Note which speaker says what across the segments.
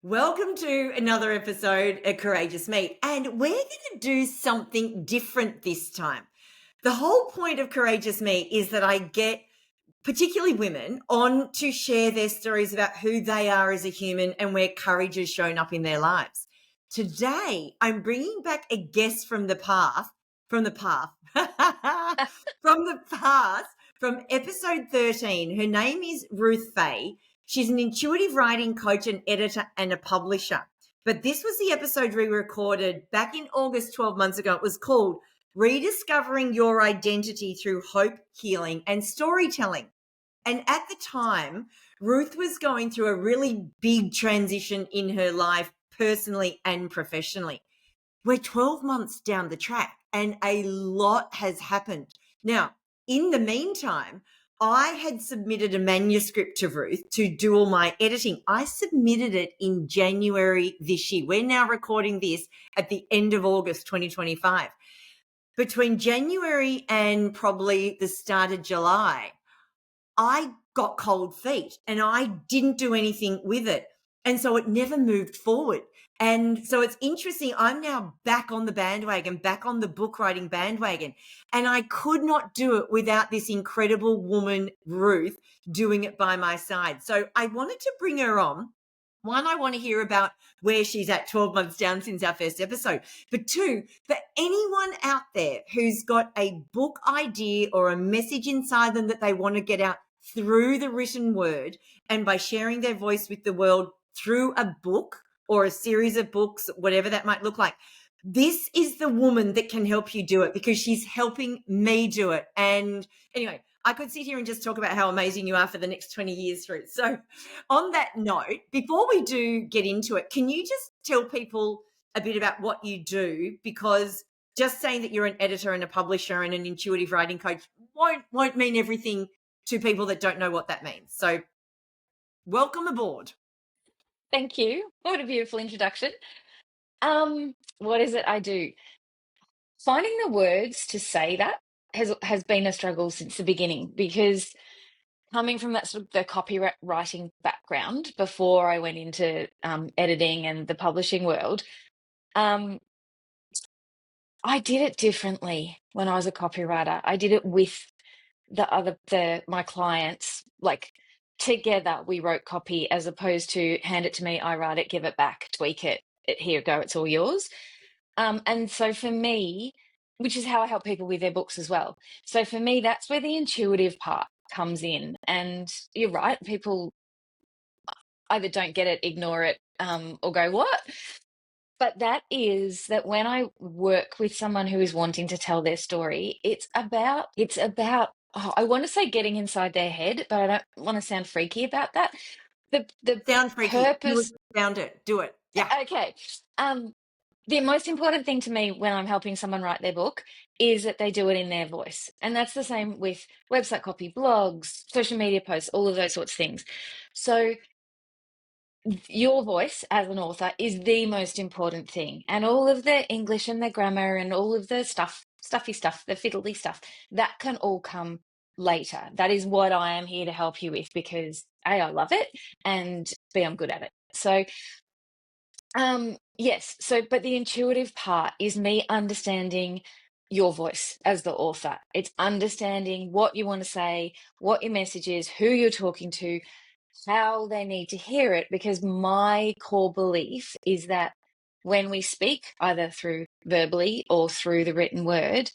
Speaker 1: Welcome to another episode of Courageous Me. And we're going to do something different this time. The whole point of Courageous Me is that I get particularly women on to share their stories about who they are as a human and where courage has shown up in their lives. Today, I'm bringing back a guest from the past, from the past, from the past, from episode 13. Her name is Ruth Fae. She's an intuitive writing coach, an editor, and a publisher. But this was the episode we recorded back in August 12 months ago. It was called Rediscovering Your Identity Through Hope, Healing, and Storytelling. And at the time, Ruth was going through a really big transition in her life, personally and professionally. We're 12 months down the track and a lot has happened. Now, in the meantime, I had submitted a manuscript to Ruth to do all my editing. I submitted it in January this year. We're now recording this at the end of August 2025. Between January and probably the start of July, I got cold feet and I didn't do anything with it. And so it never moved forward. And so it's interesting. I'm now back on the bandwagon, back on the book writing bandwagon. And I could not do it without this incredible woman, Ruth, doing it by my side. So I wanted to bring her on. One, I want to hear about where she's at 12 months down since our first episode. But two, for anyone out there who's got a book idea or a message inside them that they want to get out through the written word and by sharing their voice with the world through a book or a series of books, whatever that might look like, this is the woman that can help you do it because she's helping me do it. And anyway, I could sit here and just talk about how amazing you are for the next 20 years, Ruth. So on that note, before we do get into it, can you just tell people a bit about what you do? Because just saying that you're an editor and a publisher and an intuitive writing coach won't mean everything to people that don't know what that means. So welcome aboard.
Speaker 2: Thank you. What a beautiful introduction. What is it I do? Finding the words to say that has been a struggle since the beginning because coming from that sort of the copywriting background before I went into editing and the publishing world, um, I did it differently when I was a copywriter. I did it with my clients, like together we wrote copy as opposed to hand it to me, I write it, give it back, tweak it, here you go, it's all yours. And so for me, which is how I help people with their books as well. So for me, that's where the intuitive part comes in. And you're right, people either don't get it, ignore it, or go, what? But that is that when I work with someone who is wanting to tell their story, it's about I want to say getting inside their head, but I don't want to sound freaky about that. The
Speaker 1: Sound freaky. Do it,
Speaker 2: purpose.
Speaker 1: sound it. Do it. Yeah.
Speaker 2: Okay. Um, the most important thing to me when I'm helping someone write their book is that they do it in their voice. And that's the same with website copy, blogs, social media posts, all of those sorts of things. So your voice as an author is the most important thing. And all of the English and the grammar and all of the stuffy stuff, the fiddly stuff, that can all come later. That is what I am here to help you with because A, I love it, and B, I'm good at it. So yes, so but the intuitive part is me understanding your voice as the author. It's understanding what you want to say, what your message is, who you're talking to, how they need to hear it, because my core belief is that when we speak, either through verbally or through the written word,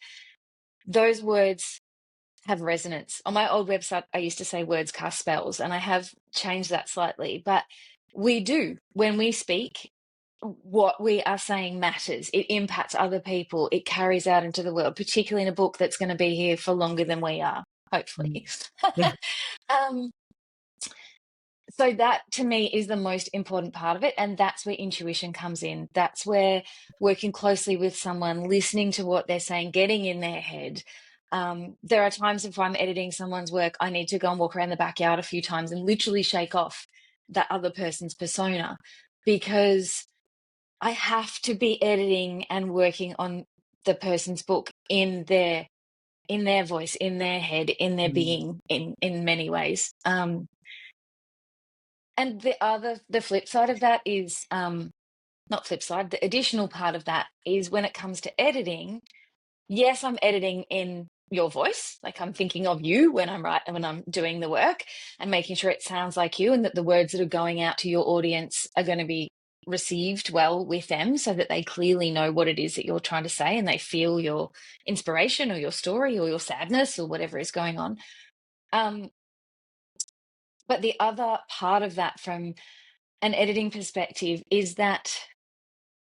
Speaker 2: those words have resonance. On my old website, I used to say words cast spells, and I have changed that slightly, but we do. When we speak, what we are saying matters. It impacts other people. It carries out into the world, particularly in a book that's going to be here for longer than we are, hopefully.
Speaker 1: Yeah.
Speaker 2: um, so that to me is the most important part of it. And that's where intuition comes in. That's where working closely with someone, listening to what they're saying, getting in their head. There are times if I'm editing someone's work, I need to go and walk around the backyard a few times and literally shake off that other person's persona because I have to be editing and working on the person's book in their voice, in their head, in their being, in many ways. And the flip side of that is, not flip side, the additional part of that is when it comes to editing, yes, I'm editing in your voice. Like I'm thinking of you when I'm doing the work and making sure it sounds like you and that the words that are going out to your audience are going to be received well with them so that they clearly know what it is that you're trying to say and they feel your inspiration or your story or your sadness or whatever is going on. Um, but the other part of that from an editing perspective is that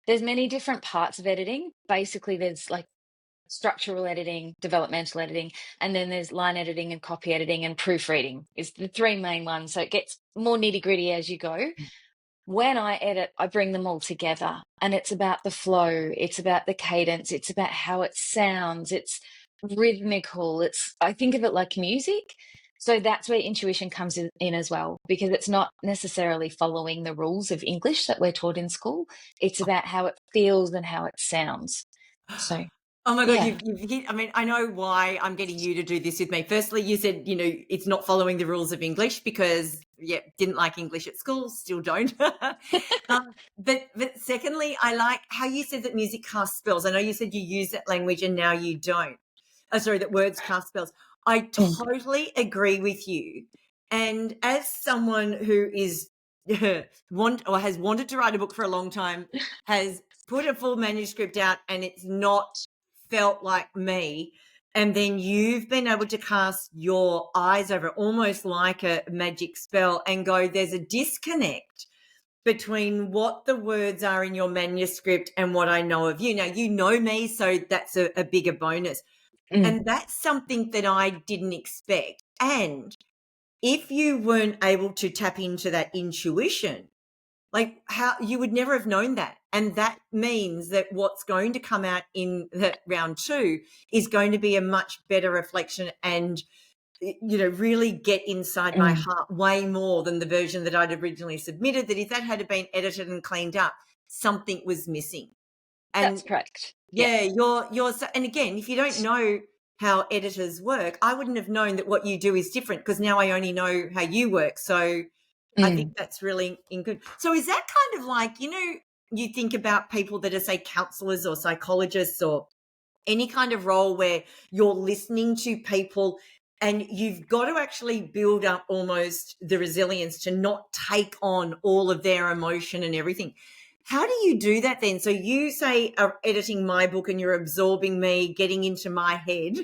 Speaker 2: there's many different parts of editing. Basically, there's like structural editing, developmental editing, and then there's line editing and copy editing and proofreading is the three main ones. So it gets more nitty gritty as you go. When I edit, I bring them all together and it's about the flow, it's about the cadence, it's about how it sounds, it's rhythmical. I think of it like music. So that's where intuition comes in as well, because it's not necessarily following the rules of English that we're taught in school. It's about how it feels and how it sounds. So,
Speaker 1: Oh my God,
Speaker 2: yeah.
Speaker 1: you've hit, I mean, I know why I'm getting you to do this with me. Firstly, you said, it's not following the rules of English because, yeah, didn't like English at school, still don't. But secondly, I like how you said that music casts spells. I know you said you use that language and now you don't. Oh, sorry, that words cast spells. I
Speaker 2: Mm.
Speaker 1: totally agree with you. And as someone who is has wanted to write a book for a long time, has put a full manuscript out and it's not felt like me, and then you've been able to cast your eyes over it almost like a magic spell and go, there's a disconnect between what the words are in your manuscript and what I know of you. Now, you know me, so that's a bigger bonus.
Speaker 2: Mm.
Speaker 1: And that's something that I didn't expect. And if you weren't able to tap into that intuition, like how you would never have known that. And that means that what's going to come out in the round two is going to be a much better reflection and, really get inside my
Speaker 2: Mm.
Speaker 1: heart way more than the version that I'd originally submitted, that if that had been edited and cleaned up, something was missing.
Speaker 2: That's
Speaker 1: And
Speaker 2: correct. Yeah.
Speaker 1: yeah, and again, if you don't know how editors work, I wouldn't have known that what you do is different because now I only know how you work. So I think
Speaker 2: Mm.
Speaker 1: that's really in good. So is that kind of like, you think about people that are, say, counselors or psychologists or any kind of role where you're listening to people and you've got to actually build up almost the resilience to not take on all of their emotion and everything. How do you do that then? So you say are editing my book and you're absorbing me, getting into my head,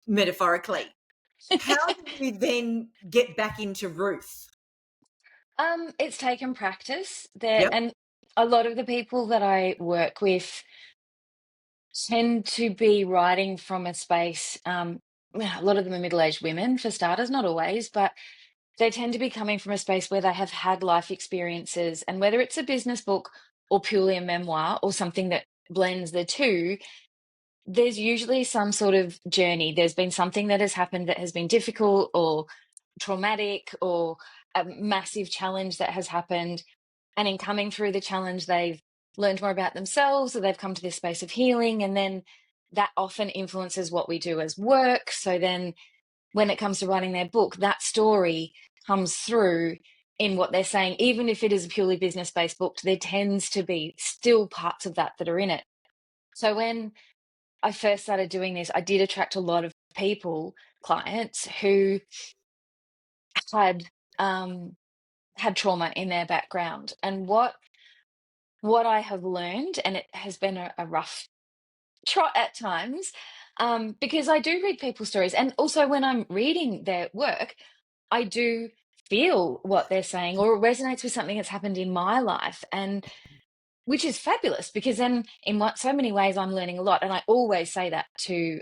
Speaker 1: metaphorically. How do you then get back into Ruth?
Speaker 2: It's taken practice there,
Speaker 1: Yep.
Speaker 2: and a lot of the people that I work with tend to be writing from a space. Well, a lot of them are middle-aged women, for starters, not always, but they tend to be coming from a space where they have had life experiences, and whether it's a business book or purely a memoir or something that blends the two, there's usually some sort of journey. There's been something that has happened that has been difficult or traumatic or a massive challenge that has happened. And in coming through the challenge, they've learned more about themselves or they've come to this space of healing. And then that often influences what we do as work. So then when it comes to writing their book, that story comes through in what they're saying. Even if it is a purely business based book, there tends to be still parts of that that are in it. So when I first started doing this, I did attract a lot of people, clients who had um, had trauma in their background. And what I have learned, and it has been a rough trot at times, because I do read people's stories, and also when I'm reading their work, I do feel what they're saying, or it resonates with something that's happened in my life, and which is fabulous because then in what so many ways I'm learning a lot, and I always say that to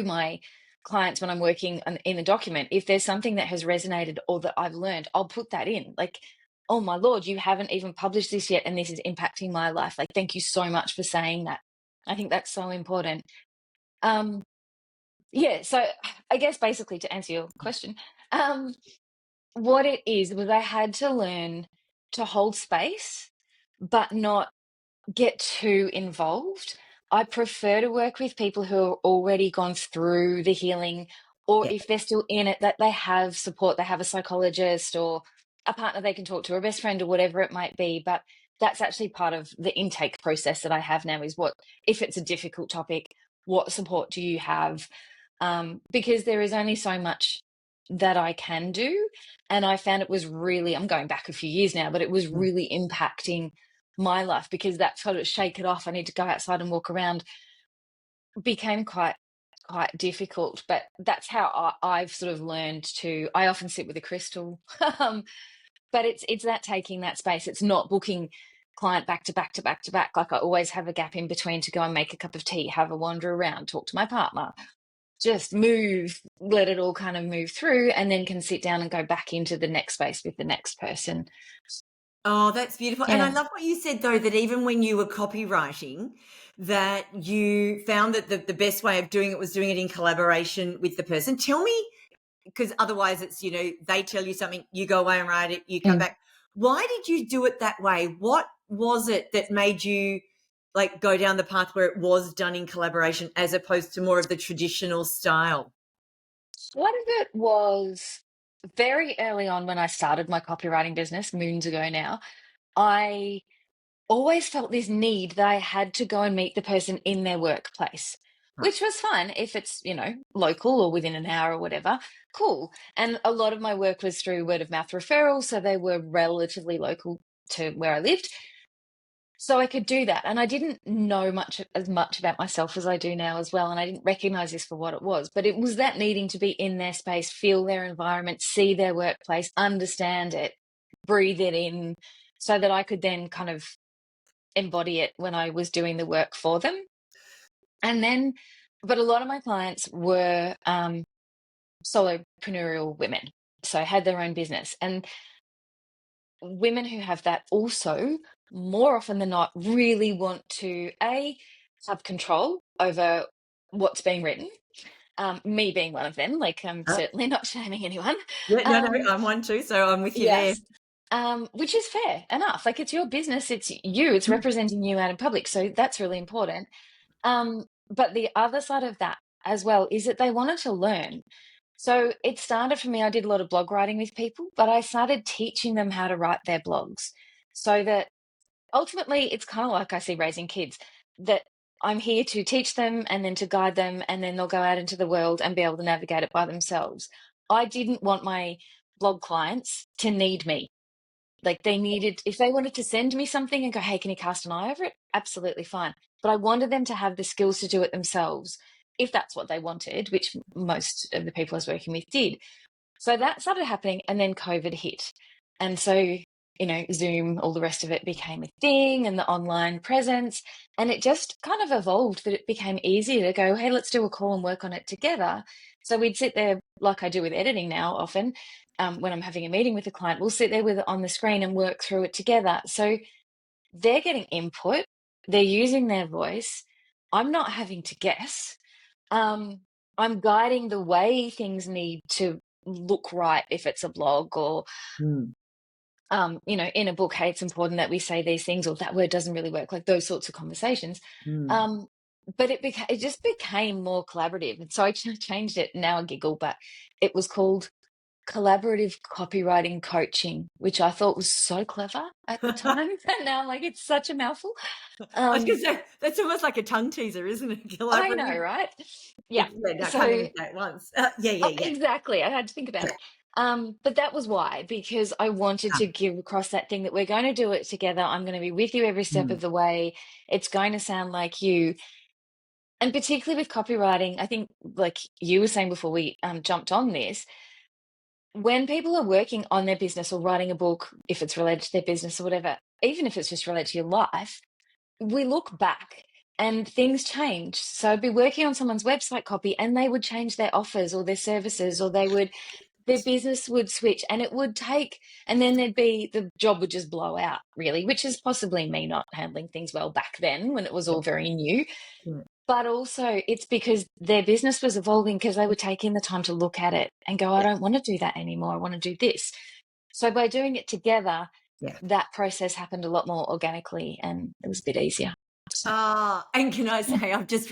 Speaker 2: my clients when I'm working in the document. If there's something that has resonated or that I've learned, I'll put that in. Like, oh my Lord, you haven't even published this yet, and this is impacting my life. Like, thank you so much for saying that. I think that's so important. Um, yeah, so I guess basically to answer your question, um, what it is was I had to learn to hold space, but not get too involved. I prefer to work with people who have already gone through the healing, or
Speaker 1: Yeah.
Speaker 2: if they're still in it, that they have support, they have a psychologist or a partner they can talk to, or a best friend, or whatever it might be. But that's actually part of the intake process that I have now, is what, if it's a difficult topic, what support do you have? Because there is only so much that I can do. And I found it was really, I'm going back a few years now, but it was
Speaker 1: Mm.
Speaker 2: really impacting my life, because that sort of shake it off, I need to go outside and walk around, became quite difficult. But that's how I've sort of learned to, I often sit with a crystal. But it's that, taking that space. It's not booking client back to back to back to back. Like, I always have a gap in between to go and make a cup of tea, have a wander around, talk to my partner, just move, let it all kind of move through, and then can sit down and go back into the next space with the next person.
Speaker 1: Oh, that's beautiful. And I
Speaker 2: Yeah.
Speaker 1: love what you said, though, that even when you were copywriting, that you found that the best way of doing it was doing it in collaboration with the person. Tell me, because otherwise it's, they tell you something, you go away and write it, you come
Speaker 2: Mm.
Speaker 1: back. Why did you do it that way? What was it that made you like go down the path where it was done in collaboration as opposed to more of the traditional style?
Speaker 2: One of it was very early on when I started my copywriting business, moons ago now. I always felt this need that I had to go and meet the person in their workplace,
Speaker 1: Right.
Speaker 2: which was fine if it's, local or within an hour or whatever. Cool. And a lot of my work was through word of mouth referrals, so they were relatively local to where I lived. So I could do that. And I didn't know as much about myself as I do now as well. And I didn't recognize this for what it was, but it was that needing to be in their space, feel their environment, see their workplace, understand it, breathe it in, so that I could then kind of embody it when I was doing the work for them. And then, but a lot of my clients were solopreneur women, so had their own business. And women who have that also, more often than not, really want to have control over what's being written. Me being one of them. Like, I'm
Speaker 1: Uh,
Speaker 2: certainly not shaming anyone.
Speaker 1: yeah, no,
Speaker 2: Um,
Speaker 1: I'm one too, so I'm with you there.
Speaker 2: yes. Which is fair enough. Like, it's your business, it's you, it's
Speaker 1: Mm,
Speaker 2: representing you out in public. So that's really important. But the other side of that as well is that they wanted to learn. So it started for me, I did a lot of blog writing with people, but I started teaching them how to write their blogs, so that ultimately it's kind of like I see raising kids, that I'm here to teach them and then to guide them, and then they'll go out into the world and be able to navigate it by themselves. I didn't want my blog clients to need me. Like, they needed, if they wanted to send me something and go, hey, can you cast an eye over it? Absolutely fine. But I wanted them to have the skills to do it themselves, if that's what they wanted, which most of the people I was working with did. So that started happening, and then COVID hit. And so, Zoom, all the rest of it became a thing, and the online presence. And it just kind of evolved that it became easier to go, hey, let's do a call and work on it together. So we'd sit there, like I do with editing now often. When I'm having a meeting with a client, we'll sit there with it on the screen and work through it together. So they're getting input, they're using their voice. I'm not having to guess. Um, I'm guiding the way things need to look right, if it's a blog, or
Speaker 1: mm,
Speaker 2: in a book, hey, it's important that we say these things, or that word doesn't really work, like those sorts of conversations.
Speaker 1: mm.
Speaker 2: um but it just became more collaborative, and so I changed it. Now I giggle, but it was called collaborative copywriting coaching, which I thought was so clever at the time. And now I'm like, it's such a mouthful.
Speaker 1: I was gonna
Speaker 2: um
Speaker 1: say, that's almost like a tongue teaser, isn't it?
Speaker 2: I know,
Speaker 1: Collaborative.
Speaker 2: right? Yeah.
Speaker 1: It's yeah, no, I can't even
Speaker 2: So
Speaker 1: say it once. Yeah, yeah,
Speaker 2: oh,
Speaker 1: yeah.
Speaker 2: exactly. I had to think about
Speaker 1: Yeah.
Speaker 2: it. But that was why, because I wanted
Speaker 1: Ah,
Speaker 2: to give across that thing that we're going to do it together. I'm going to be with you every step
Speaker 1: mm,
Speaker 2: of the way. It's going to sound like you. And particularly with copywriting, I think, like you were saying before we jumped on this, when people are working on their business or writing a book, if it's related to their business or whatever, even if it's just related to your life, we look back and things change. So I'd be working on someone's website copy, and they would change their offers or their services, or their business would switch, and it would take, and then the job would just blow out, really, which is possibly me not handling things well back then when it was all very new.
Speaker 1: mm.
Speaker 2: But also it's because their business was evolving, because they were taking the time to look at it and go, I
Speaker 1: Yeah,
Speaker 2: don't want to do that anymore. I want to do this. So by doing it together,
Speaker 1: yeah.
Speaker 2: that process happened a lot more organically, and it was a bit easier. So,
Speaker 1: Ah, and can I
Speaker 2: yeah.
Speaker 1: say I've just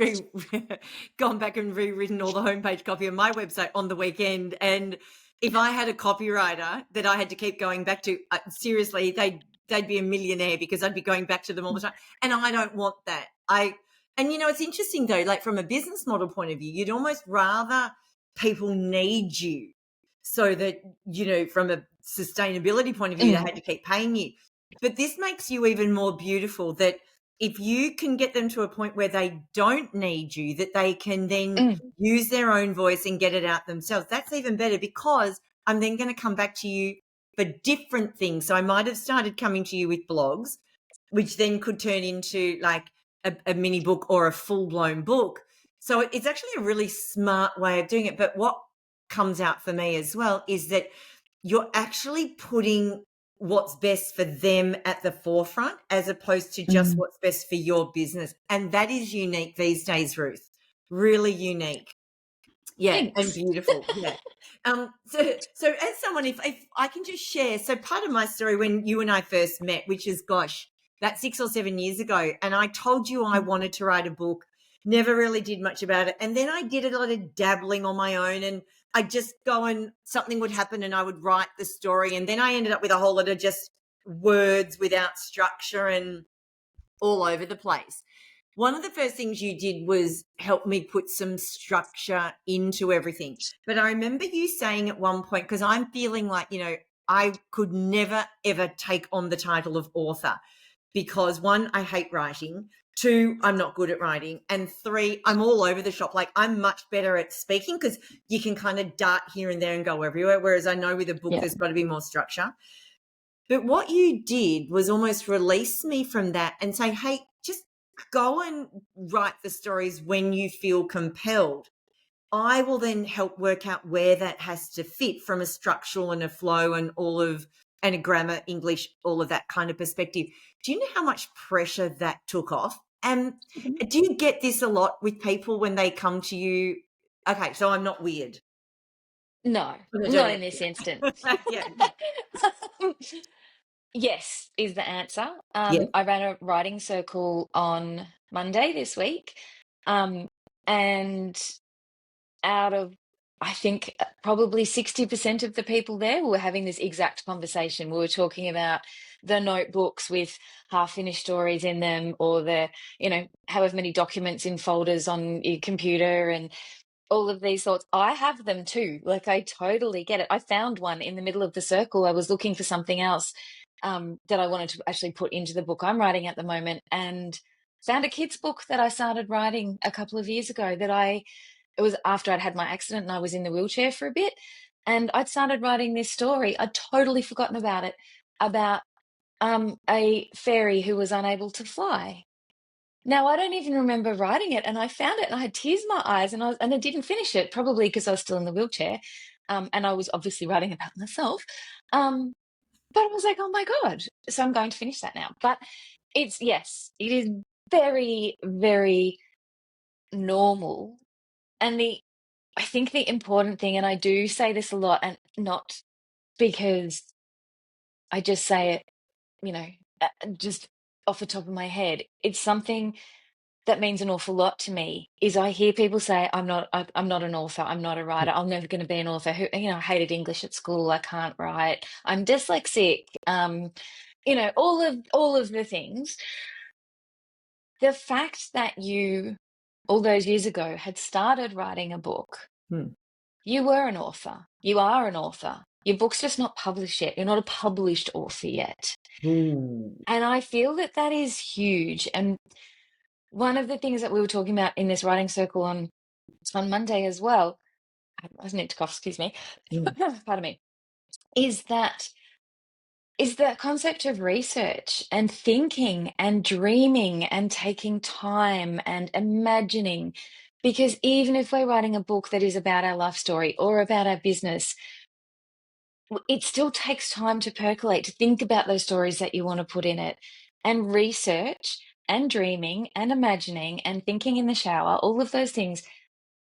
Speaker 1: gone back and rewritten all the homepage copy of my website on the weekend, and if I had a copywriter that I had to keep going back to, seriously, they'd be a millionaire because I'd be going back to them all the time. And I don't want that. And it's interesting though, like from a business model point of view, you'd almost rather people need you so that, from a sustainability point of view, they
Speaker 2: Mm,
Speaker 1: had to keep paying you. But this makes you even more beautiful that if you can get them to a point where they don't need you, that they can then
Speaker 2: mm,
Speaker 1: use their own voice and get it out themselves. That's even better because I'm then going to come back to you for different things. So I might have started coming to you with blogs, which then could turn into like a mini book or a full blown book. So it's actually a really smart way of doing it. But what comes out for me as well is that you're actually putting what's best for them at the forefront as opposed to just
Speaker 2: mm.
Speaker 1: what's best for your business. And that is unique these days, Ruth. Really unique. Yeah, and
Speaker 2: Thanks.
Speaker 1: beautiful. Yeah. So as someone, if I can just share, so part of my story when you and I first met, which is gosh, that's 6 or 7 years ago, and I told you I wanted to write a book, never really did much about it. And then I did a lot of dabbling on my own, and I'd just go and something would happen and I would write the story. And then I ended up with a whole lot of just words without structure and all over the place. One of the first things you did was help me put some structure into everything. But I remember you saying at one point, because I'm feeling like, I could never, ever take on the title of author because one, I hate writing. Two, I'm not good at writing. And three, I'm all over the shop. Like I'm much better at speaking because you can kind of dart here and there and go everywhere. Whereas I know with a book,
Speaker 2: Yeah.
Speaker 1: there's got to be more structure. But what you did was almost release me from that and say, hey, just go and write the stories when you feel compelled. I will then help work out where that has to fit from a structural and a flow and and a grammar, English, all of that kind of perspective. Do you know how much pressure that took off? And
Speaker 2: Mhm.
Speaker 1: do you get this a lot with people when they come to you? Okay, so I'm not weird.
Speaker 2: No,
Speaker 1: But I don't
Speaker 2: not
Speaker 1: know.
Speaker 2: in this instance.
Speaker 1: Yeah.
Speaker 2: Yes, is the answer.
Speaker 1: Yeah.
Speaker 2: I ran a writing circle on Monday this week. Um, and out of, I think, probably 60% of the people there were having this exact conversation. We were talking about the notebooks with half finished stories in them, or however many documents in folders on your computer, and all of these thoughts. I have them too. Like, I totally get it. I found one in the middle of the circle. I was looking for something else that I wanted to actually put into the book I'm writing at the moment, and found a kid's book that I started writing a couple of years ago it was after I'd had my accident and I was in the wheelchair for a bit. And I'd started writing this story. I'd totally forgotten about it, about a fairy who was unable to fly. Now, I don't even remember writing it, and I found it and I had tears in my eyes, and I didn't finish it, probably because I was still in the wheelchair. And I was obviously writing about myself. Um, but I was like, oh my God. So I'm going to finish that now. But yes, it is very, very normal. And I think the important thing, and I do say this a lot, and not because I just say it, just off the top of my head, it's something that means an awful lot to me. Is I hear people say, I'm not an author, I'm not a writer, I'm never going to be an author. I hated English at school, I can't write, I'm dyslexic, all of the things. The fact that you, all those years ago, had started writing a book,
Speaker 1: Hmm.
Speaker 2: you were an author, you are an author. Your book's just not published yet. You're not a published author yet.
Speaker 1: Ooh.
Speaker 2: And I feel that that is huge. And one of the things that we were talking about in this writing circle on Monday as well, I need to cough, excuse me,
Speaker 1: Mm.
Speaker 2: pardon me, is that is the concept of research and thinking and dreaming and taking time and imagining. Because even if we're writing a book that is about our life story or about our business, it still takes time to percolate, to think about those stories that you want to put in it. And research and dreaming and imagining and thinking in the shower, all of those things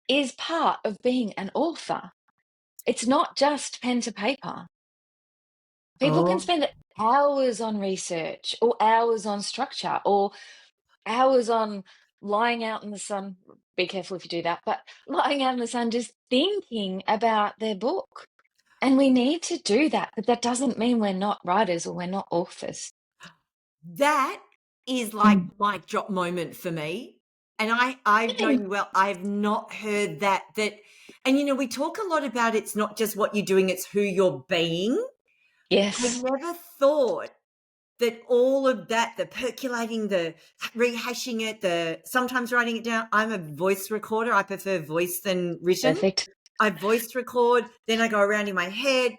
Speaker 2: is part of being an author. It's not just pen to paper. People can
Speaker 1: Oh,
Speaker 2: spend hours on research or hours on structure or hours on lying out in the sun. Be careful if you do that, but lying out in the sun just thinking about their book. And we need to do that, but that doesn't mean we're not writers or we're not authors.
Speaker 1: That is like
Speaker 2: Mm.
Speaker 1: mic drop moment for me. And I've known you well. I've not heard that. And we talk a lot about it's not just what you're doing, it's who you're being. I've
Speaker 2: Yes,
Speaker 1: never thought that all of that, the percolating, the rehashing it, the sometimes writing it down. I'm a voice recorder. I prefer voice than written.
Speaker 2: perfect.
Speaker 1: I voice record, then I go around in my head.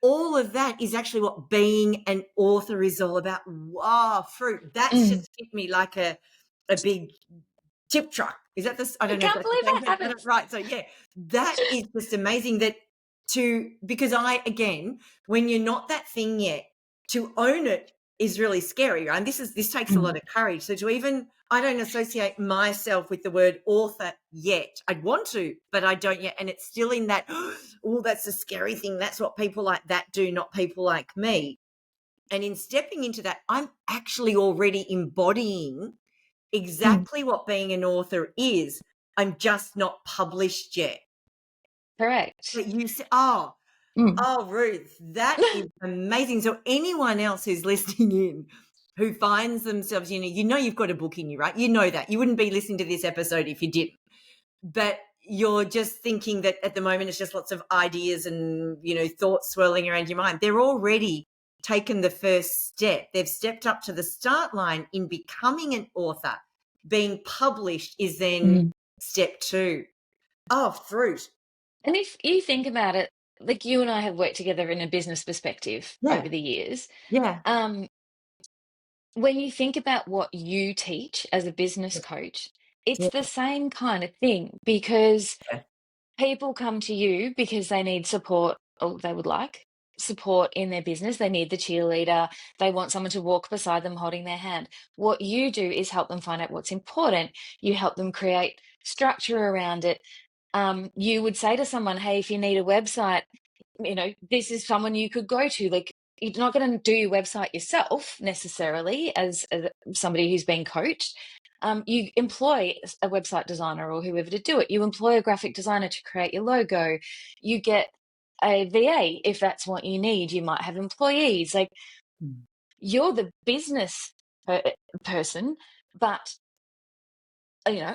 Speaker 1: All of that is actually what being an author is all about. Wow, fruit. That's
Speaker 2: Mm.
Speaker 1: just hit me like a big tip truck. Is that this? I
Speaker 2: I
Speaker 1: don't know if
Speaker 2: can't
Speaker 1: that's the
Speaker 2: believe
Speaker 1: same
Speaker 2: that
Speaker 1: thing, but
Speaker 2: happens.
Speaker 1: right. So yeah, that is just amazing because again, when you're not that thing yet, to own it is really scary, right? And this takes a
Speaker 2: Mm.
Speaker 1: lot of courage. So I don't associate myself with the word author yet. I'd want to, but I don't yet. And it's still in that, oh, that's a scary thing. That's what people like that do, not people like me. And in stepping into that, I'm actually already embodying
Speaker 2: Mm.
Speaker 1: exactly what being an author is. I'm just not published yet.
Speaker 2: Correct.
Speaker 1: But you say,
Speaker 2: Mm.
Speaker 1: Ruth, that is amazing. So anyone else who's listening in who finds themselves, you've got a book in you, right? You know that. You wouldn't be listening to this episode if you didn't. But you're just thinking that at the moment it's just lots of ideas and, thoughts swirling around your mind. They're already taken the first step. They've stepped up to the start line in becoming an author. Being published is then
Speaker 2: Mm.
Speaker 1: step 2. Oh, fruit.
Speaker 2: And if you think about it, like you and I have worked together in a business perspective
Speaker 1: Yeah.
Speaker 2: over the years.
Speaker 1: Yeah.
Speaker 2: Um, when you think about what you teach as a business
Speaker 1: Yeah.
Speaker 2: coach, it's
Speaker 1: Yeah.
Speaker 2: the same kind of thing because
Speaker 1: Yeah.
Speaker 2: people come to you because they need support or they would like support in their business. They need the cheerleader. They want someone to walk beside them holding their hand. What you do is help them find out what's important. You help them create structure around it. You would say to someone, hey, if you need a website, this is someone you could go to. Like, you're not going to do your website yourself necessarily as somebody who's been coached. You employ a website designer or whoever to do it. You employ a graphic designer to create your logo. You get a VA if that's what you need. You might have employees. Like,
Speaker 1: Mm.
Speaker 2: you're the business person, but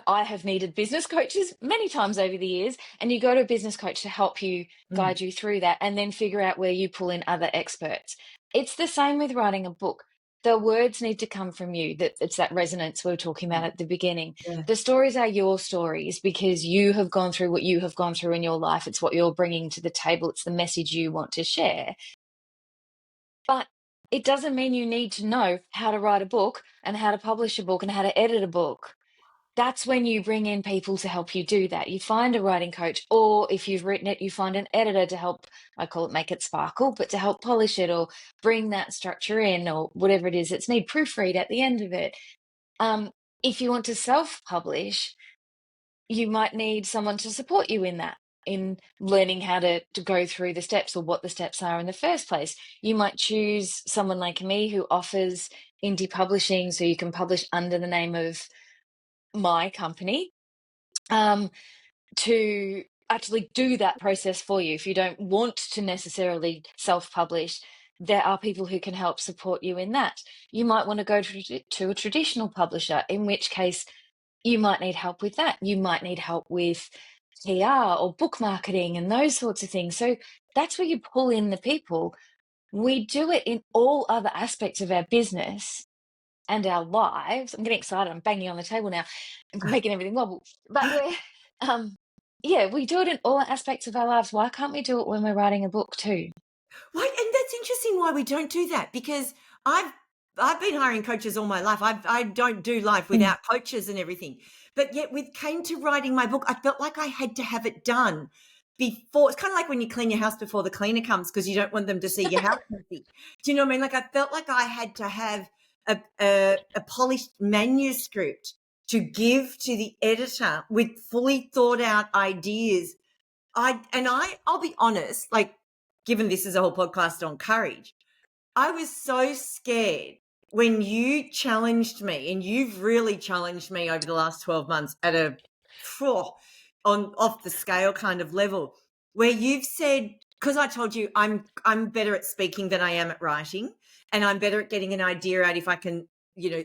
Speaker 2: I have needed business coaches many times over the years, and you go to a business coach to help you
Speaker 1: Mm.
Speaker 2: guide you through that and then figure out where you pull in other experts. It's the same with writing a book. The words need to come from you. That it's that resonance we were talking about at the beginning.
Speaker 1: Yeah.
Speaker 2: The stories are your stories because you have gone through what you have gone through in your life. It's what you're bringing to the table. It's the message you want to share. But it doesn't mean you need to know how to write a book and how to publish a book and how to edit a book. That's when you bring in people to help you do that. You find a writing coach, or if you've written it, you find an editor to help, I call it make it sparkle, but to help polish it or bring that structure in or whatever it is that's need proofread at the end of it. Um, if you want to self-publish, you might need someone to support you in that, in learning how to go through the steps or what the steps are in the first place. You might choose someone like me who offers indie publishing so you can publish under the name of my company, um, to actually do that process for you. If you don't want to necessarily self-publish, there are people who can help support you in that. You might want to go to a traditional publisher, in which case you might need help with that. You might need help with PR or book marketing and those sorts of things. So that's where you pull in the people. We do it in all other aspects of our business and our lives. I'm getting excited. I'm banging on the table now, making everything wobble. But um, yeah, we do it in all aspects of our lives. Why can't we do it when we're writing a book too?
Speaker 1: Right, and that's interesting why we don't do that because I've been hiring coaches all my life. I don't do life
Speaker 2: Mm.
Speaker 1: without coaches and everything. But yet with came to writing my book, I felt like I had to have it done before. It's kind of like when you clean your house before the cleaner comes because you don't want them to see your house empty. Do you know what I mean? Like I felt like I had to have a polished manuscript to give to the editor with fully thought out ideas. I'll be honest, like given this is a whole podcast on courage, I was so scared when you challenged me, and you've really challenged me over the last 12 months at on off the scale kind of level, where you've said, because I told you I'm better at speaking than I am at writing, and I'm better at getting an idea out if I can,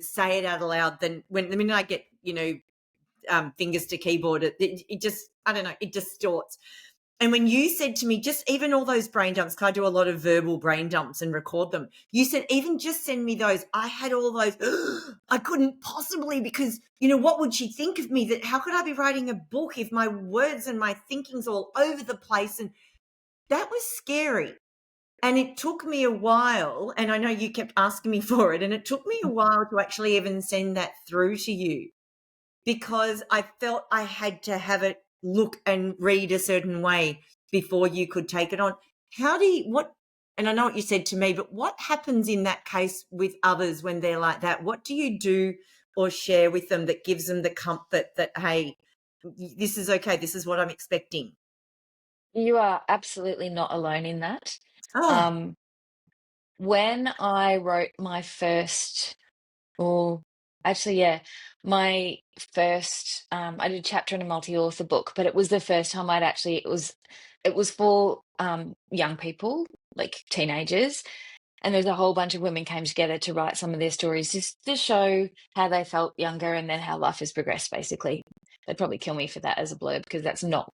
Speaker 1: say it out aloud than when the minute I get, fingers to keyboard, it just, I don't know, it distorts. And when you said to me, just even all those brain dumps, because I do a lot of verbal brain dumps and record them, you said, even just send me those. I had all those. I couldn't possibly, because, what would she think of me? That how could I be writing a book if my words and my thinking's all over the place? And that was scary. And it took me a while, and I know you kept asking me for it, and it took me a while to actually even send that through to you, because I felt I had to have it look and read a certain way before you could take it on. And I know what you said to me, but what happens in that case with others when they're like that? What do you do or share with them that gives them the comfort that, hey, this is okay, this is what I'm expecting?
Speaker 2: You are absolutely not alone in that.
Speaker 1: Oh,
Speaker 2: Um, when I wrote my first, or actually, yeah, my first, I did a chapter in a multi-author book, but it was the first time it was for young people, like teenagers, and there's a whole bunch of women came together to write some of their stories just to show how they felt younger and then how life has progressed, basically. They'd probably kill me for that as a blurb because that's not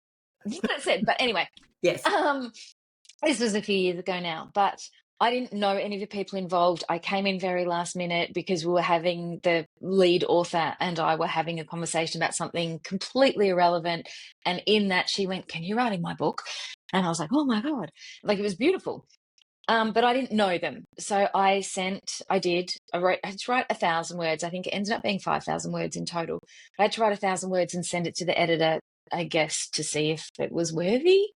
Speaker 2: what it said. But anyway,
Speaker 1: yes.
Speaker 2: um, this was a few years ago now, but I didn't know any of the people involved. I came in very last minute because we were having the lead author and I were having a conversation about something completely irrelevant. And in that, she went, "Can you write in my book?" And I was like, "Oh my God." Like, it was beautiful. But I didn't know them. So I had to write 1,000 words. I think it ended up being 5,000 words in total. I had to write 1,000 words and send it to the editor, I guess, to see if it was worthy.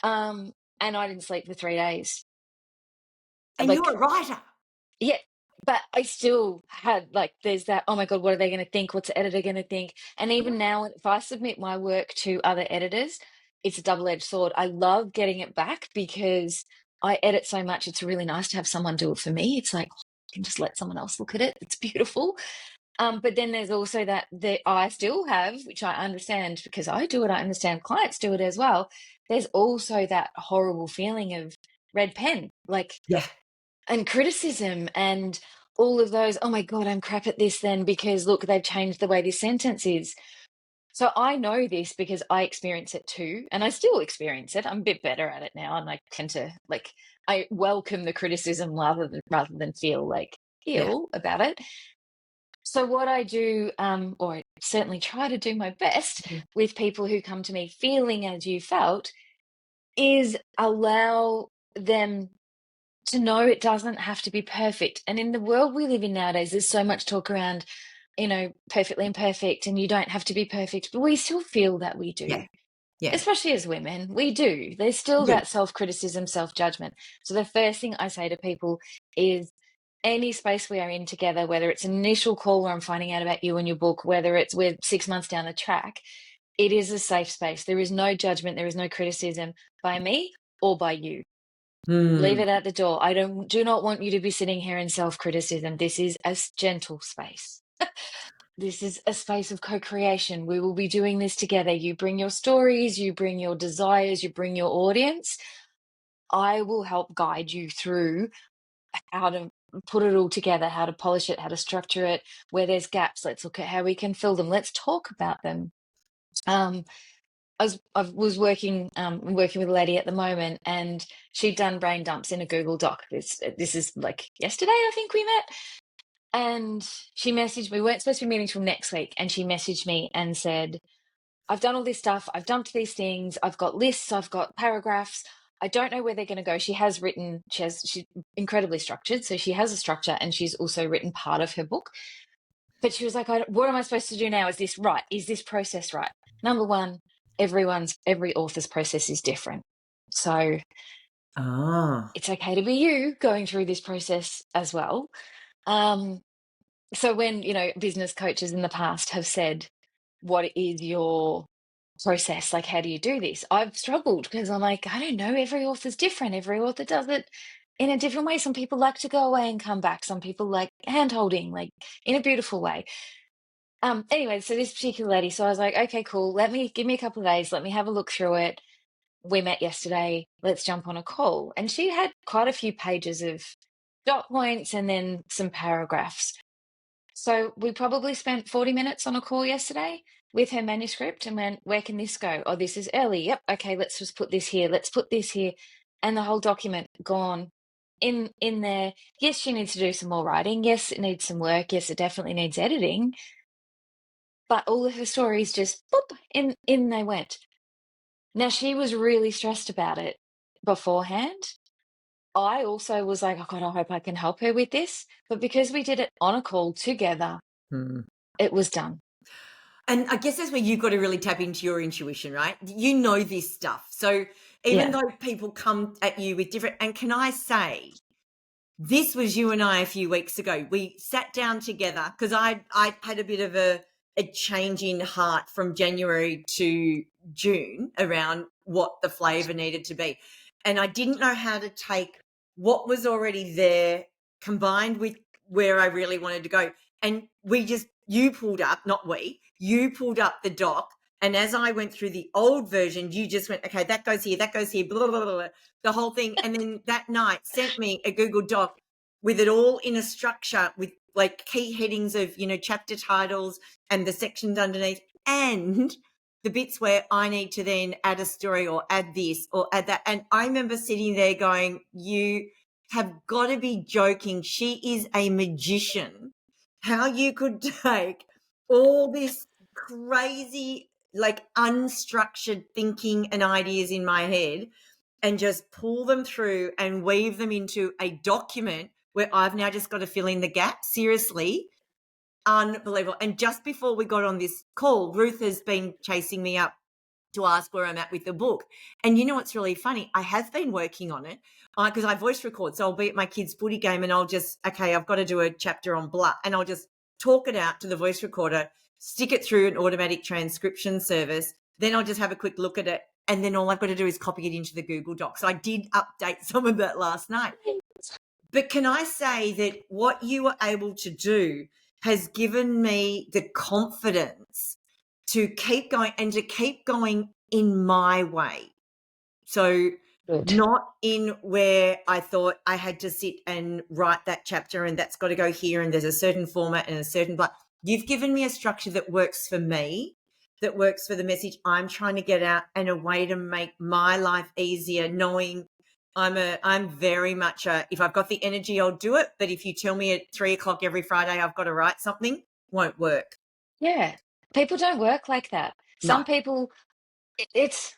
Speaker 2: Um, and I didn't sleep for 3 days.
Speaker 1: And you're
Speaker 2: Like,
Speaker 1: a writer.
Speaker 2: yeah, but I still had, like, there's that, oh my God, what are they going to think? What's the editor going to think? And even now, if I submit my work to other editors, it's a double-edged sword. I love getting it back because I edit so much. It's really nice to have someone do it for me. It's like, I can just let someone else look at it. It's beautiful. But then there's also that I still have, which I understand because I do it. I understand clients do it as well. There's also that horrible feeling of red pen, like,
Speaker 1: Yeah.
Speaker 2: and criticism and all of those. Oh my God, I'm crap at this then because look, they've changed the way this sentence is. So I know this because I experience it too, and I still experience it. I'm a bit better at it now, and I tend to, like, I welcome the criticism rather than feel like
Speaker 1: Yeah.
Speaker 2: ill about it. So what I do, or I certainly try to do my best
Speaker 1: Mhm.
Speaker 2: with people who come to me feeling as you felt, is allow them to know it doesn't have to be perfect. And in the world we live in nowadays, there's so much talk around, perfectly imperfect, and you don't have to be perfect, but we still feel that we
Speaker 1: Yeah.
Speaker 2: do,
Speaker 1: Yeah.
Speaker 2: especially as women. We do. There's still
Speaker 1: Yeah.
Speaker 2: that self criticism, self judgment. So the first thing I say to people is, any space we are in together, whether it's an initial call where I'm finding out about you and your book, whether it's we're 6 months down the track, it is a safe space. There is no judgment, there is no criticism by me or by you. Leave
Speaker 1: Mm.
Speaker 2: it at the door. I do not want you to be sitting here in self-criticism. This is a gentle space. This is a space of co-creation. We will be doing this together. You bring your stories, you bring your desires, you bring your audience. I will help guide you through how to put it all together, how to polish it, how to structure it. Where there's gaps, let's look at how we can fill them. Let's talk about them. Um, I was working with a lady at the moment, and she'd done brain dumps in a Google Doc. This is like yesterday, I think we met, and she messaged me. We weren't supposed to be meeting till next week, and she messaged me and said, "I've done all this stuff. I've dumped these things. I've got lists. I've got paragraphs. I don't know where they're going to go." She's incredibly structured, so she has a structure, and she's also written part of her book. But she was like, "What am I supposed to do now? Is this right? Is this process right?" Number one, every author's process is different. So
Speaker 1: Ah.
Speaker 2: it's okay to be you going through this process as well. Um, so when, business coaches in the past have said, "What is your process? Like, how do you do this?" I've struggled because I'm like, I don't know. Every author's different. Every author does it in a different way. Some people like to go away and come back. Some people like hand holding, like in a beautiful way. Anyway, so this particular lady, so I was like, okay, cool. Give me a couple of days. Let me have a look through it. we met yesterday, let's jump on a call. And she had quite a few pages of dot points and then some paragraphs. So we probably spent 40 minutes on a call yesterday with her manuscript and went, where can this go? Oh, this is early. Yep. Okay, let's just put this here. Let's put this here. And the whole document gone in there. Yes, she needs to do some more writing. Yes, it needs some work. Yes, it definitely needs editing. But all of her stories just boop, in they went. Now she was really stressed about it beforehand. I also was like, oh God, I hope I can help her with this. But because we did it on a call together,
Speaker 1: Mm.
Speaker 2: it was done.
Speaker 1: And I guess that's where you've got to really tap into your intuition, right? You know this stuff. So even
Speaker 2: Yeah.
Speaker 1: though people come at you with different, and can I say, this was you and I a few weeks ago. We sat down together because I had a bit of a change in heart from January to June around what the flavor needed to be. And I didn't know how to take what was already there combined with where I really wanted to go. And you pulled up, not we, you pulled up the doc. And as I went through the old version, you just went, okay, that goes here, blah, blah, blah, blah, the whole thing. And then that night sent me a Google Doc with it all in a structure with like key headings of, chapter titles and the sections underneath and the bits where I need to then add a story or add this or add that. And I remember sitting there going, you have got to be joking. She is a magician. How you could take all this crazy, like unstructured thinking and ideas in my head and just pull them through and weave them into a document where I've now just got to fill in the gap. Seriously, unbelievable. And just before we got on this call, Ruth has been chasing me up to ask where I'm at with the book. And you know what's really funny? I have been working on it because I voice record. So I'll be at my kid's footy game and I'll just, okay, I've got to do a chapter on blood and I'll just talk it out to the voice recorder, stick it through an automatic transcription service. Then I'll just have a quick look at it. And then all I've got to do is copy it into the Google Doc. So I did update some of that last night. But can I say that what you were able to do has given me the confidence to keep going and to keep going in my way. So
Speaker 2: Good.
Speaker 1: not in where I thought I had to sit and write that chapter and that's got to go here and there's a certain format and a certain but you've given me a structure that works for me, that works for the message I'm trying to get out and a way to make my life easier, knowing I'm very much if I've got the energy, I'll do it. But if you tell me at 3:00 every Friday I've got to write something, won't work.
Speaker 2: Yeah. People don't work like that.
Speaker 1: No.
Speaker 2: Some people, it's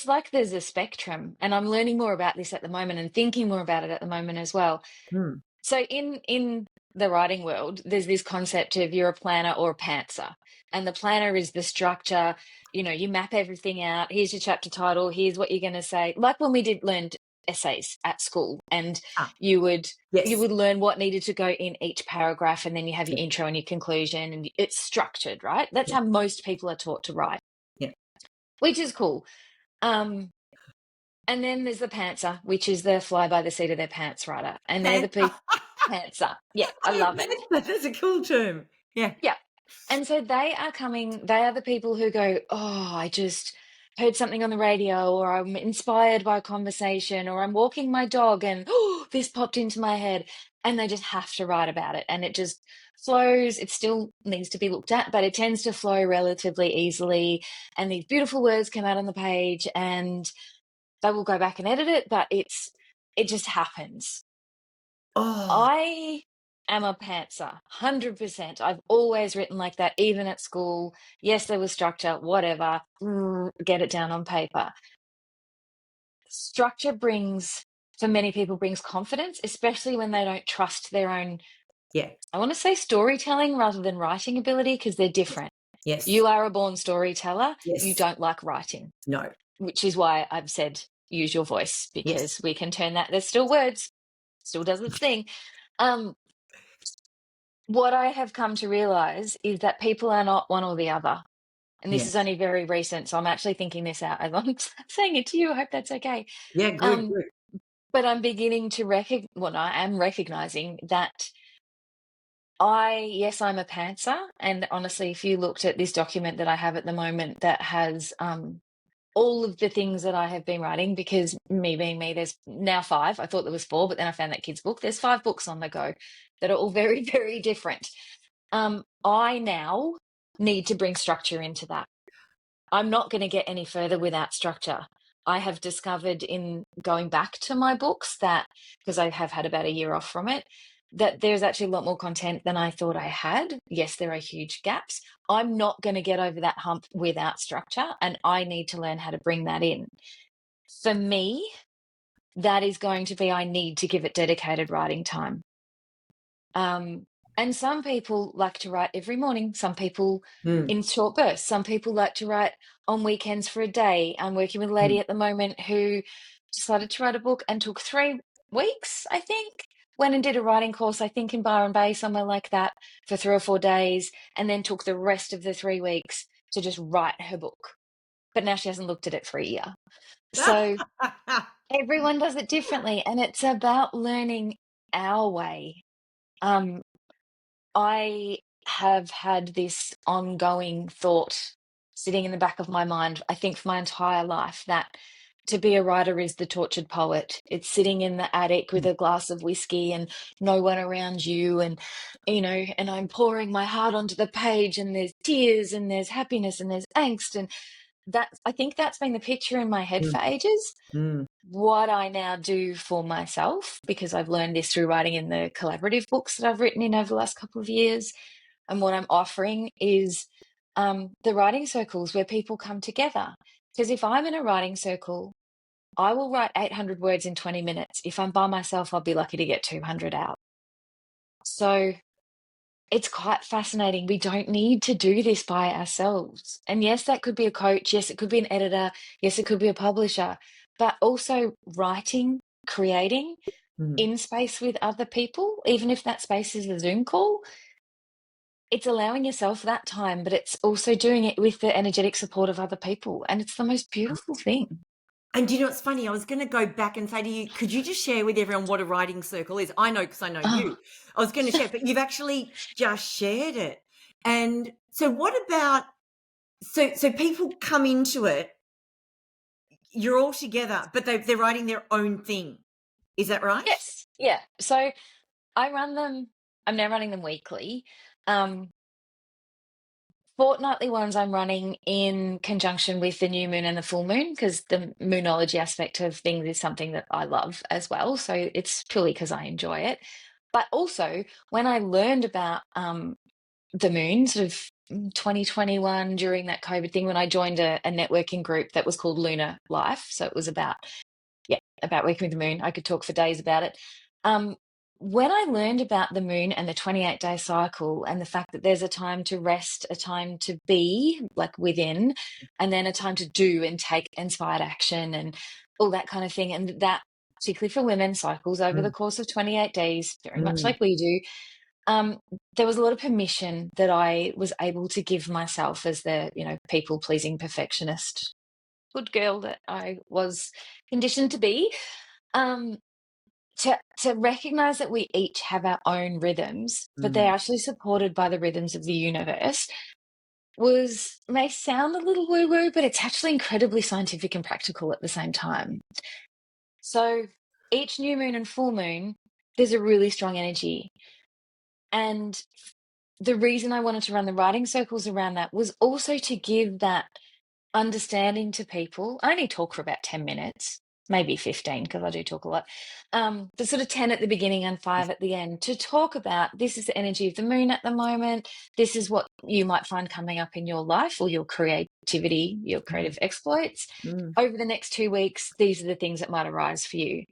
Speaker 2: like there's a spectrum, and I'm learning more about this at the moment and thinking more about it at the moment as well.
Speaker 1: Hmm.
Speaker 2: So in the writing world, there's this concept of you're a planner or a pantser. And the planner is the structure, you map everything out. Here's your chapter title, here's what you're going to say. Like when we did learned essays at school and you would
Speaker 1: Yes.
Speaker 2: learn what needed to go in each paragraph and then you have your
Speaker 1: Yeah.
Speaker 2: intro and your conclusion and it's structured, right? That's
Speaker 1: Yeah.
Speaker 2: how most people are taught to write.
Speaker 1: Yeah.
Speaker 2: Which is cool. And then there's the pantser, which is the fly by the seat of their pants writer. And they're the people pantser. Yeah, I love it.
Speaker 1: That's a cool term. Yeah.
Speaker 2: Yeah. And so they are the people who go, oh, I just heard something on the radio, or I'm inspired by a conversation, or I'm walking my dog and, oh, this popped into my head. And they just have to write about it. And it just flows. It still needs to be looked at, but it tends to flow relatively easily. And these beautiful words come out on the page and they will go back and edit it, but it just happens.
Speaker 1: Oh,
Speaker 2: I am a pantser, 100%. I've always written like that, even at school. Yes, there was structure, whatever. Get it down on paper. Structure for many people, brings confidence, especially when they don't trust their own,
Speaker 1: yeah.
Speaker 2: I want to say storytelling rather than writing ability, because they're different.
Speaker 1: Yes.
Speaker 2: You are a born storyteller.
Speaker 1: Yes.
Speaker 2: You don't like writing.
Speaker 1: No.
Speaker 2: Which is why I've said use your voice, because we can turn that. There's still words, still does its thing. What I have come to realize is that people are not one or the other. And this
Speaker 1: Yeah.
Speaker 2: is only very recent, so I'm actually thinking this out as I'm saying it to you. I hope that's okay.
Speaker 1: Yeah, good.
Speaker 2: But I'm beginning to I am recognizing that yes, I'm a pantser. And honestly, if you looked at this document that I have at the moment that has all of the things that I have been writing, because me being me, there's now 5. I thought there was 4, but then I found that kid's book. There's 5 books on the go that are all very, very different. I now need to bring structure into that. I'm not going to get any further without structure. I have discovered in going back to my books that, because I have had about a year off from it, that there's actually a lot more content than I thought I had. Yes, there are huge gaps. I'm not going to get over that hump without structure, and I need to learn how to bring that in. For me, that is going to be, I need to give it dedicated writing time. And some people like to write every morning. Some people
Speaker 1: Mm,
Speaker 2: in short bursts. Some people like to write on weekends for a day. I'm working with a
Speaker 1: mm.
Speaker 2: lady at the moment who decided to write a book and took 3 weeks, I think. Went and did a writing course, I think in Byron Bay, somewhere like that, for 3 or 4 days, and then took the rest of the 3 weeks to just write her book. But now she hasn't looked at it for a year. So everyone does it differently, and it's about learning our way. Um, I have had this ongoing thought sitting in the back of my mind, I think for my entire life, that to be a writer is the tortured poet. It's sitting in the attic with a glass of whiskey and no one around you, and I'm pouring my heart onto the page, and there's tears and there's happiness and there's angst. And that, I think that's been the picture in my head
Speaker 1: Mm,
Speaker 2: for ages.
Speaker 1: mm,
Speaker 2: What I now do for myself, because I've learned this through writing in the collaborative books that I've written in over the last couple of years, and what I'm offering is the writing circles where people come together. Because if I'm in a writing circle, I will write 800 words in 20 minutes. If I'm by myself, I'll be lucky to get 200 out. So it's quite fascinating. We don't need to do this by ourselves. And yes, that could be a coach. Yes, it could be an editor. Yes, it could be a publisher. But also writing, creating
Speaker 1: mm.
Speaker 2: in space with other people, even if that space is a Zoom call, it's allowing yourself that time, but it's also doing it with the energetic support of other people. And it's the most beautiful thing.
Speaker 1: And you know, it's funny. I was going to go back and say to you, could you just share with everyone what a writing circle is? I know because I know
Speaker 2: Oh,
Speaker 1: you. I was going to share, but you've actually just shared it. And so, what about so people come into it? You're all together, but they're writing their own thing. Is that right?
Speaker 2: yes. Yeah. So I run them, I'm now running them weekly. Um, Fortnightly ones I'm running in conjunction with the new moon and the full moon, because the moonology aspect of things is something that I love as well. So it's purely because I enjoy it. But also, when I learned about the moon, sort of 2021 during that COVID thing, when I joined a networking group that was called Lunar Life. So it was about, yeah, about working with the moon. I could talk for days about it. Um, when I learned about the moon and the 28-day cycle, and the fact that there's a time to rest, a time to be like within, and then a time to do and take inspired action and all that kind of thing. And that, particularly for women, cycles over the
Speaker 1: Mm,
Speaker 2: course of 28 days, very much
Speaker 1: mm,
Speaker 2: like we do. Um, there was a lot of permission that I was able to give myself as the, people pleasing perfectionist good girl that I was conditioned to be. Um, to recognize that we each have our own rhythms, but they're
Speaker 1: mm.
Speaker 2: actually supported by the rhythms of the universe, was may sound a little woo woo, but it's actually incredibly scientific and practical at the same time. So each new moon and full moon, there's a really strong energy. And the reason I wanted to run the writing circles around that was also to give that understanding to people. I only talk for about 10 minutes, maybe 15, because I do talk a lot. The sort of 10 at the beginning and 5 at the end, to talk about this is the energy of the moon at the moment. This is what you might find coming up in your life or your creativity, your
Speaker 1: Mm,
Speaker 2: creative exploits.
Speaker 1: mm.
Speaker 2: Over the next 2 weeks, these are the things that might arise for you,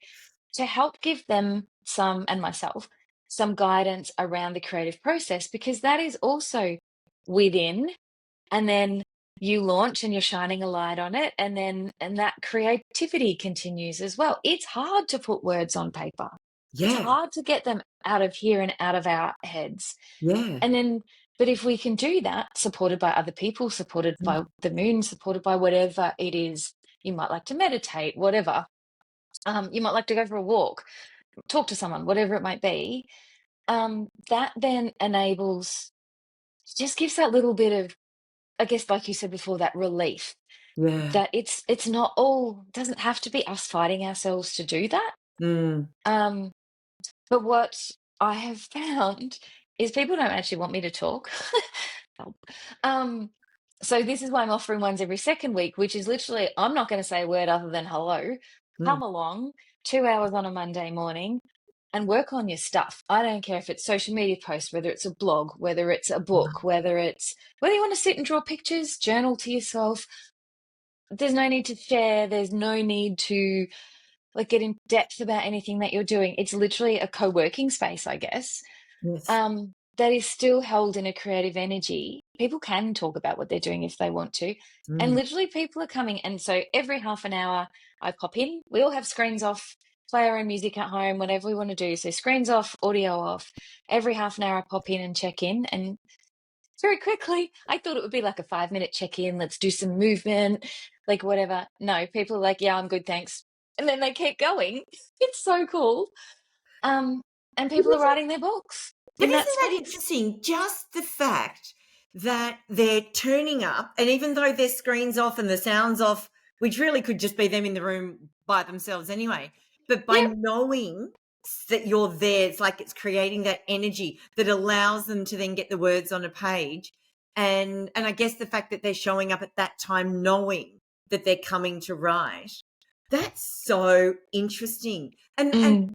Speaker 2: to help give them some, and myself, some guidance around the creative process, because that is also within, and then you launch and you're shining a light on it, and that creativity continues as well. It's hard to put words on paper. It's
Speaker 1: Yeah,
Speaker 2: hard to get them out of here and out of our heads.
Speaker 1: yeah.
Speaker 2: And then, but if we can do that, supported by other people, supported
Speaker 1: Mm,
Speaker 2: by the moon, supported by whatever it is, you might like to meditate, whatever. You might like to go for a walk, talk to someone, whatever it might be. That then enables, just gives that little bit of, I guess, like you said before, that relief.
Speaker 1: Yeah.
Speaker 2: that it's not all doesn't have to be us fighting ourselves to do that.
Speaker 1: Mm.
Speaker 2: Um, but what I have found is people don't actually want me to talk. Help. Um, so this is why I'm offering ones every second week, which is literally I'm not going to say a word other than hello.
Speaker 1: Mm.
Speaker 2: Come along, 2 hours on a Monday morning, and work on your stuff. I don't care if it's social media posts, whether it's a blog, whether it's a book, whether you want to sit and draw pictures, journal to yourself. There's no need to share. There's no need to like get in depth about anything that you're doing. It's literally a co-working space, I guess,
Speaker 1: Yes.
Speaker 2: that is still held in a creative energy. People can talk about what they're doing if they want to. And
Speaker 1: Mm.
Speaker 2: literally people are coming. And so every half an hour I pop in. We all have screens off, play our own music at home, whatever we want to do. So screens off, audio off. Every half an hour I pop in and check in. And very quickly, I thought it would be like a 5 minute check-in. Let's do some movement, like whatever. No, people are like, yeah, I'm good, thanks. And then they keep going. It's so cool. Um, and
Speaker 1: But
Speaker 2: people are writing their books
Speaker 1: But
Speaker 2: in
Speaker 1: isn't
Speaker 2: that
Speaker 1: that
Speaker 2: space.
Speaker 1: interesting? Just the fact that they're turning up, and even though their screen's off and the sound's off, which really could just be them in the room by themselves anyway, but by
Speaker 2: Yeah.
Speaker 1: knowing that you're there, it's like it's creating that energy that allows them to then get the words on a page. And I guess the fact that they're showing up at that time knowing that they're coming to write, that's so interesting. And
Speaker 2: Mm.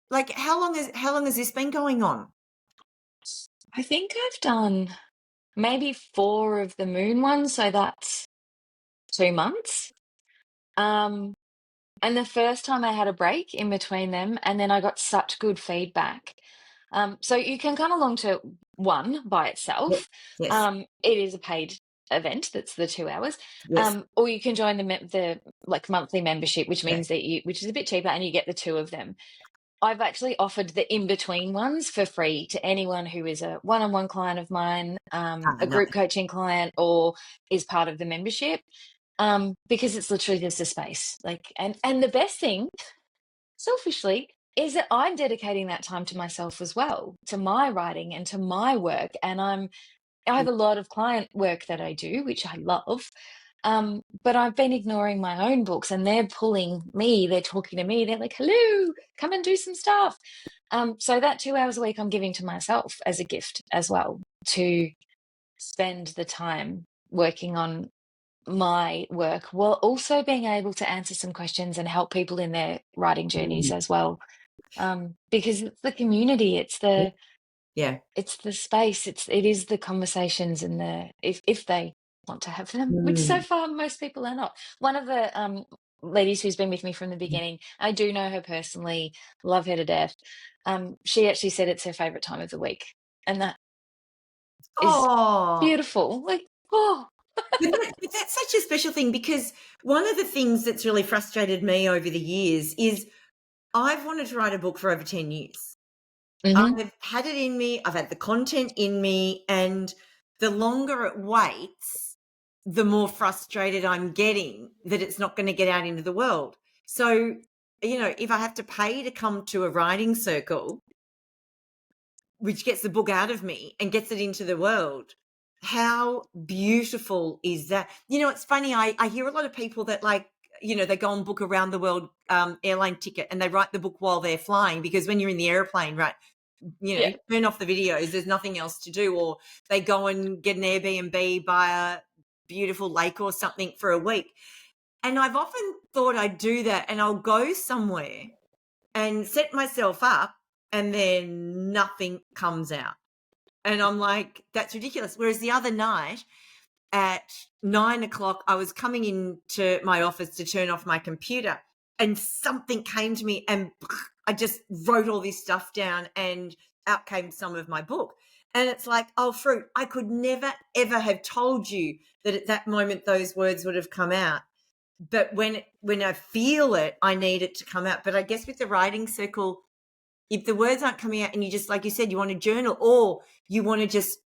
Speaker 1: like how long has this been going on?
Speaker 2: I think I've done maybe 4 of the moon ones, so that's 2 months. Um, And the first time I had a break in between them, and then I got such good feedback. So you can come along to one by
Speaker 1: Yes.
Speaker 2: itself.
Speaker 1: Yes.
Speaker 2: It is a paid event. That's the 2 hours.
Speaker 1: Yes.
Speaker 2: Or you can join the like monthly membership, which
Speaker 1: Okay.
Speaker 2: means that which is a bit cheaper, and you get the 2 of them. I've actually offered the in between ones for free to anyone who is a one-on-one client of mine,
Speaker 1: Ah,
Speaker 2: a group
Speaker 1: nice.
Speaker 2: coaching client, or is part of the membership. Because it's literally just a space. Like, and the best thing, selfishly, is that I'm dedicating that time to myself as well, to my writing and to my work. And I have a lot of client work that I do, which I love. But I've been ignoring my own books, and they're pulling me, they're talking to me, they're like, hello, come and do some stuff. So that 2 hours a week I'm giving to myself as a gift as well, to spend the time working on my work while also being able to answer some questions and help people in their writing journeys
Speaker 1: Mm.
Speaker 2: as well. Because it's the community,
Speaker 1: Yeah.
Speaker 2: it's the space, it is the conversations, and the if they want to have them, which so
Speaker 1: Mm.
Speaker 2: far most people are not. One of the ladies who's been with me from the beginning, I do know her personally, love her to death. She actually said it's her favorite time of the week, and that is
Speaker 1: Oh,
Speaker 2: beautiful. Like, oh,
Speaker 1: but that's such a special thing because one of the things that's really frustrated me over the years is I've wanted to write a book for over 10 years.
Speaker 2: hmm,
Speaker 1: I've had it in me, I've had the content in me, and the longer it waits, the more frustrated I'm getting that it's not going to get out into the world. So, if I have to pay to come to a writing circle, which gets the book out of me and gets it into the world, how beautiful is that? It's funny. I hear a lot of people that they go and book around the world airline ticket and they write the book while they're flying because when you're in the airplane, right,
Speaker 2: yeah,
Speaker 1: turn off the videos. There's nothing else to do. Or they go and get an Airbnb by a beautiful lake or something for a week. And I've often thought I'd do that and I'll go somewhere and set myself up and then nothing comes out. And I'm like, that's ridiculous. Whereas the other night at 9 o'clock, I was coming into my office to turn off my computer and something came to me and I just wrote all this stuff down and out came some of my book. And it's like, oh, Fruit, I could never, ever have told you that at that moment those words would have come out. But when I feel it, I need it to come out. But I guess with the writing circle, if the words aren't coming out and you just, like you said, you want to journal or you want to just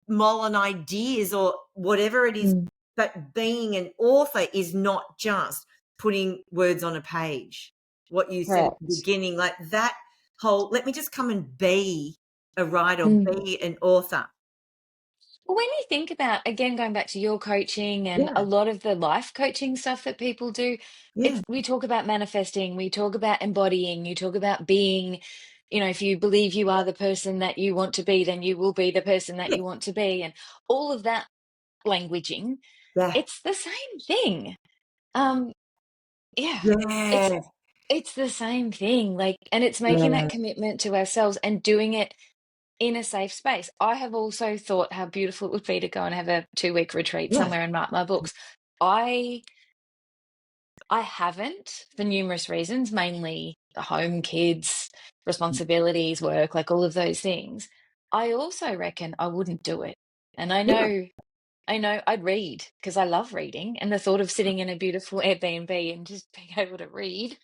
Speaker 1: mull on ideas or whatever it is,
Speaker 2: mm,
Speaker 1: but being an author is not just putting words on a page. What you said at the
Speaker 2: correct.
Speaker 1: beginning, like that whole, let me just come and be a writer,
Speaker 2: Mm.
Speaker 1: be an author.
Speaker 2: Well, when you think about, again, going back to your coaching and a
Speaker 1: Yeah,
Speaker 2: lot of the life coaching stuff that people do,
Speaker 1: yeah,
Speaker 2: it's we talk about manifesting, we talk about embodying, you talk about being, if you believe you are the person that you want to be, then you will be the person that
Speaker 1: yeah,
Speaker 2: you want to be, and all of that languaging,
Speaker 1: yeah,
Speaker 2: it's the same thing. Um, yeah, it's
Speaker 1: yeah,
Speaker 2: it's the same thing, like, and it's making that
Speaker 1: yeah,
Speaker 2: commitment to ourselves and doing it in a safe space. I have also thought how beautiful it would be to go and have a 2-week retreat
Speaker 1: yeah,
Speaker 2: somewhere and write my books. I I haven't for numerous reasons, mainly home, kids, responsibilities, work, like all of those things. I also reckon I wouldn't do it. And
Speaker 1: yeah,
Speaker 2: I know I'd read because I love reading, and the thought of sitting in a beautiful Airbnb and just being able to read,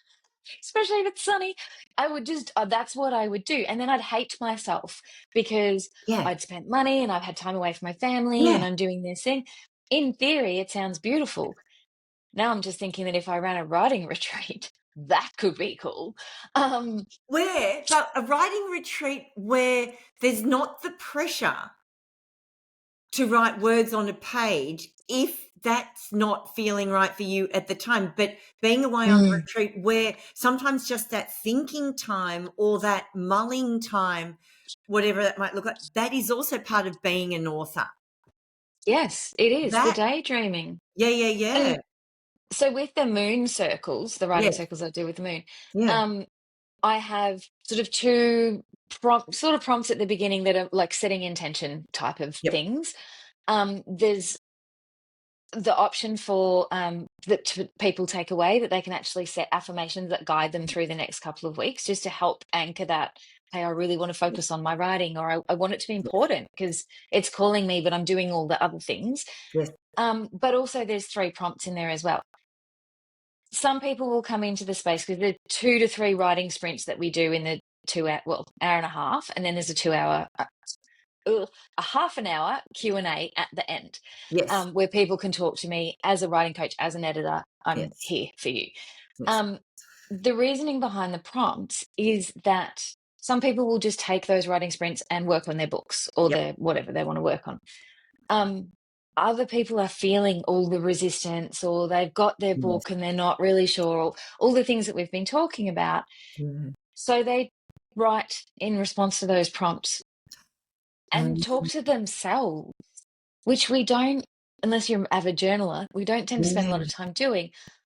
Speaker 2: especially if it's sunny, I would just that's what I would do, and then I'd hate myself because
Speaker 1: yeah,
Speaker 2: I'd spent money and I've had time away from my family
Speaker 1: yeah.
Speaker 2: and I'm doing this thing. In theory, it sounds beautiful. Now I'm just thinking that if I ran a writing retreat, that could be cool. Um,
Speaker 1: But a writing retreat where there's not the pressure to write words on a page if that's not feeling right for you at the time. But being away on a
Speaker 2: mm,
Speaker 1: retreat where sometimes just that thinking time or that mulling time, whatever that might look like, that is also part of being an author.
Speaker 2: yes, it is the
Speaker 1: That,
Speaker 2: daydreaming.
Speaker 1: yeah, yeah, yeah.
Speaker 2: And so with the moon circles, the writing
Speaker 1: Yes,
Speaker 2: circles I do with the moon,
Speaker 1: yeah,
Speaker 2: um, I have sort of two prompts at the beginning that are like setting intention type of
Speaker 1: yep,
Speaker 2: things. There's the option for that people take away that they can actually set affirmations that guide them through the next couple of weeks, just to help anchor that. Hey, I really want to
Speaker 1: yes,
Speaker 2: focus on my writing, or I want it to be
Speaker 1: yes,
Speaker 2: important because it's calling me, but I'm doing all the other things.
Speaker 1: yes,
Speaker 2: But also, there's 3 prompts in there as well. Some people will come into the space because there are 2 to 3 writing sprints that we do in the 2 hour, well, hour and a half, and then there's a 2 hour, a half an hour Q&A at the end,
Speaker 1: yes,
Speaker 2: where people can talk to me as a writing coach, as an editor. I'm
Speaker 1: yes,
Speaker 2: here for you.
Speaker 1: yes,
Speaker 2: Um, the reasoning behind the prompts is that some people will just take those writing sprints and work on their books or
Speaker 1: yep,
Speaker 2: their whatever they want to work on. Um, Other people are feeling all the resistance, or they've got their
Speaker 1: yes,
Speaker 2: book and they're not really sure, or all the things that we've been talking about.
Speaker 1: yeah,
Speaker 2: So they write in response to those prompts and talk
Speaker 1: mm,
Speaker 2: to themselves, which we don't, unless you're an avid journaler, we don't tend to spend a lot of
Speaker 1: yeah,
Speaker 2: time doing.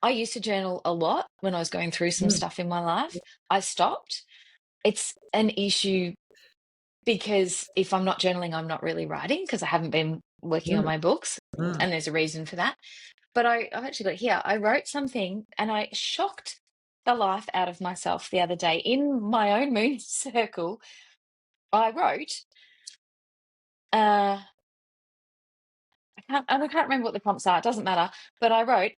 Speaker 2: I used to journal a lot when I was going through some
Speaker 1: mm,
Speaker 2: stuff in my life. I stopped. It's an issue because if I'm not journaling, I'm not really writing because I haven't been working on
Speaker 1: mm,
Speaker 2: my books.
Speaker 1: mm,
Speaker 2: And there's a reason for that. But I've actually got here, I wrote something and I shocked the life out of myself the other day in my own moon circle. I wrote, uh, I can't remember what the prompts are. It doesn't matter. But I wrote,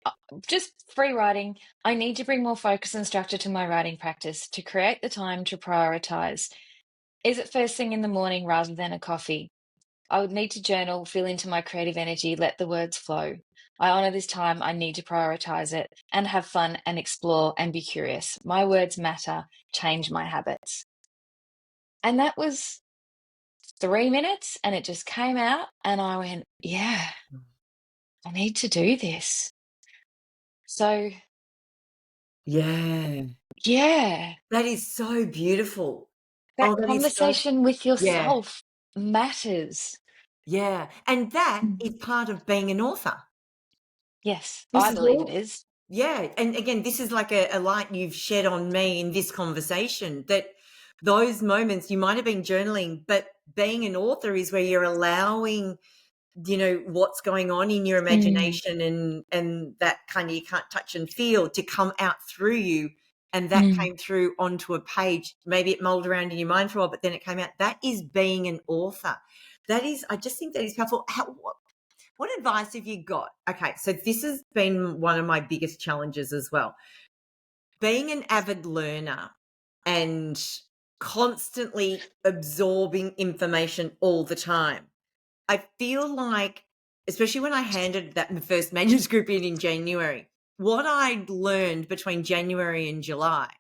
Speaker 2: just free writing. I need to bring more focus and structure to my writing practice to create the time to prioritize. Is it first thing in the morning rather than a coffee? I would need to journal, feel into my creative energy, let the words flow. I honor this time. I need to prioritize it and have fun and explore and be curious. My words matter. Change my habits. And that was 3 minutes and it just came out. And I went, yeah, I need to do this. So,
Speaker 1: yeah.
Speaker 2: yeah,
Speaker 1: That is so beautiful. Oh,
Speaker 2: that
Speaker 1: that is so,
Speaker 2: conversation with
Speaker 1: yeah,
Speaker 2: yourself matters.
Speaker 1: yeah, and that
Speaker 2: Mm.
Speaker 1: is part of being an author.
Speaker 2: Yes,
Speaker 1: This
Speaker 2: I
Speaker 1: is
Speaker 2: believe it
Speaker 1: all,
Speaker 2: is.
Speaker 1: yeah, and again, this is like a light you've shed on me in this conversation, that those moments you might have been journaling, but being an author is where you're allowing, what's going on in your
Speaker 2: Mm,
Speaker 1: imagination and that kind of you can't touch and feel to come out through you, and that
Speaker 2: mm,
Speaker 1: came through onto a page. Maybe it mulled around in your mind for a while, but then it came out. That is being an author. That is, I just think that is powerful. What advice have you got? Okay, so this has been one of my biggest challenges as well. Being an avid learner and constantly absorbing information all the time, I feel like, especially when I handed that first manuscript in January, what I'd learned between January and July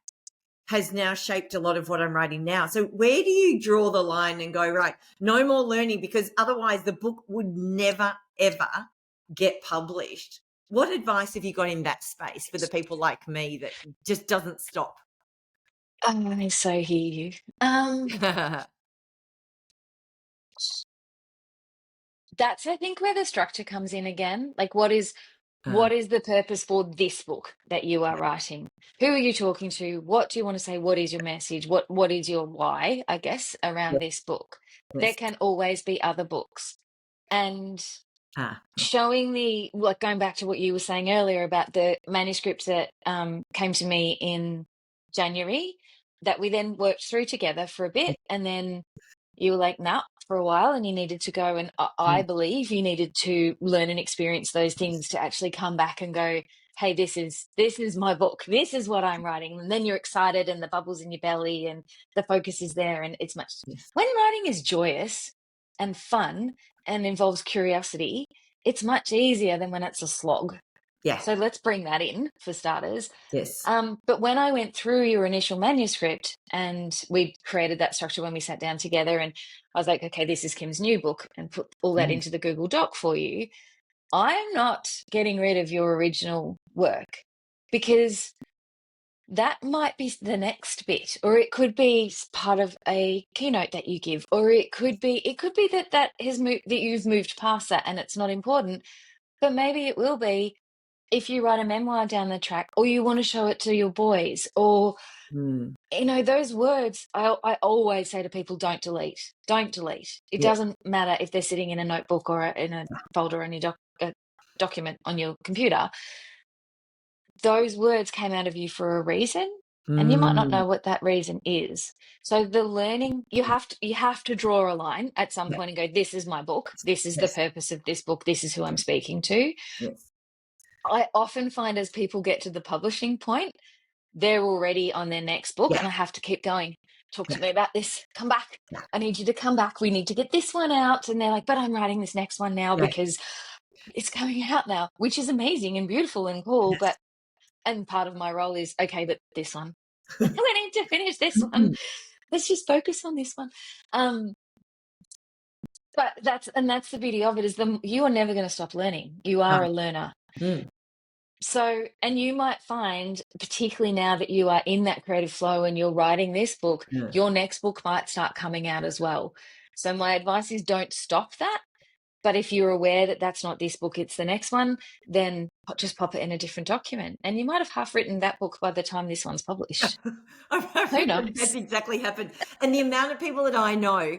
Speaker 1: has now shaped a lot of what I'm writing now. So where do you draw the line and go, right, no more learning, because otherwise the book would never, ever get published? What advice have you got in that space for the people like me that just doesn't stop?
Speaker 2: I so hear you. That's, I think, where the structure comes in again. Like, what is the purpose for this book that you are writing? Who are you talking to? What do you want to say? What is your message? What is your why, I guess, around
Speaker 1: Yes.
Speaker 2: this book? There
Speaker 1: Yes.
Speaker 2: can always be other books. And
Speaker 1: Ah,
Speaker 2: showing like going back to what you were saying earlier about the manuscript that came to me in January, that we then worked through together for a bit, and then you were like, nah, for a while, and you needed to go, and I
Speaker 1: mm,
Speaker 2: believe you needed to learn and experience those things to actually come back and go, hey, this is my book, this is what I'm writing. And then you're excited and the bubbles in your belly and the focus is there, and it's much,
Speaker 1: yes.
Speaker 2: when writing is joyous and fun and involves curiosity, it's much easier than when it's a slog.
Speaker 1: Yeah.
Speaker 2: So let's bring that in for starters.
Speaker 1: Yes.
Speaker 2: But when I went through your initial manuscript and we created that structure when we sat down together, and I was like, okay, this is Kim's new book, and put all that
Speaker 1: Mm,
Speaker 2: into the Google Doc for you, I'm not getting rid of your original work, because that might be the next bit, or it could be part of a keynote that you give, or it could be that has moved, that you've moved past that and it's not important. But maybe it will be if you write a memoir down the track, or you want to show it to your boys, or
Speaker 1: mm,
Speaker 2: those words. I always say to people, don't delete. It
Speaker 1: yeah.
Speaker 2: doesn't matter if they're sitting in a notebook or in a folder on your document on your computer. Those words came out of you for a reason, and you might not
Speaker 1: Mm,
Speaker 2: know what that reason is. So the learning, you have to draw a line at some
Speaker 1: yeah.
Speaker 2: point and go, this is my book, this is the
Speaker 1: Yes.
Speaker 2: purpose of this book, this is who I'm speaking to.
Speaker 1: Yes.
Speaker 2: I often find as people get to the publishing point, they're already on their next book,
Speaker 1: Yeah.
Speaker 2: and I have to keep going. Talk
Speaker 1: Yeah.
Speaker 2: to me about this. Come back.
Speaker 1: Yeah.
Speaker 2: I need you to come back. We need to get this one out. And they're like, but I'm writing this next one now
Speaker 1: Yeah.
Speaker 2: because it's coming out now, which is amazing and beautiful and cool.
Speaker 1: Yes.
Speaker 2: And part of my role is, okay, but this one, we need to finish this one.
Speaker 1: Mm,
Speaker 2: Let's just focus on this one. Um, but that's the beauty of it, is you are never going to stop learning. You
Speaker 1: ah,
Speaker 2: are a learner.
Speaker 1: mm,
Speaker 2: So, and you might find, particularly now that you are in that creative flow and you're writing this book,
Speaker 1: yeah.
Speaker 2: your next book might start coming out as well. So, my advice is, don't stop that. But if you're aware that that's not this book, it's the next one, then just pop it in a different document. And you might have half written that book by the time this one's published.
Speaker 1: I've
Speaker 2: Who
Speaker 1: written, that's
Speaker 2: knows?
Speaker 1: exactly happened. And the amount of people that I know,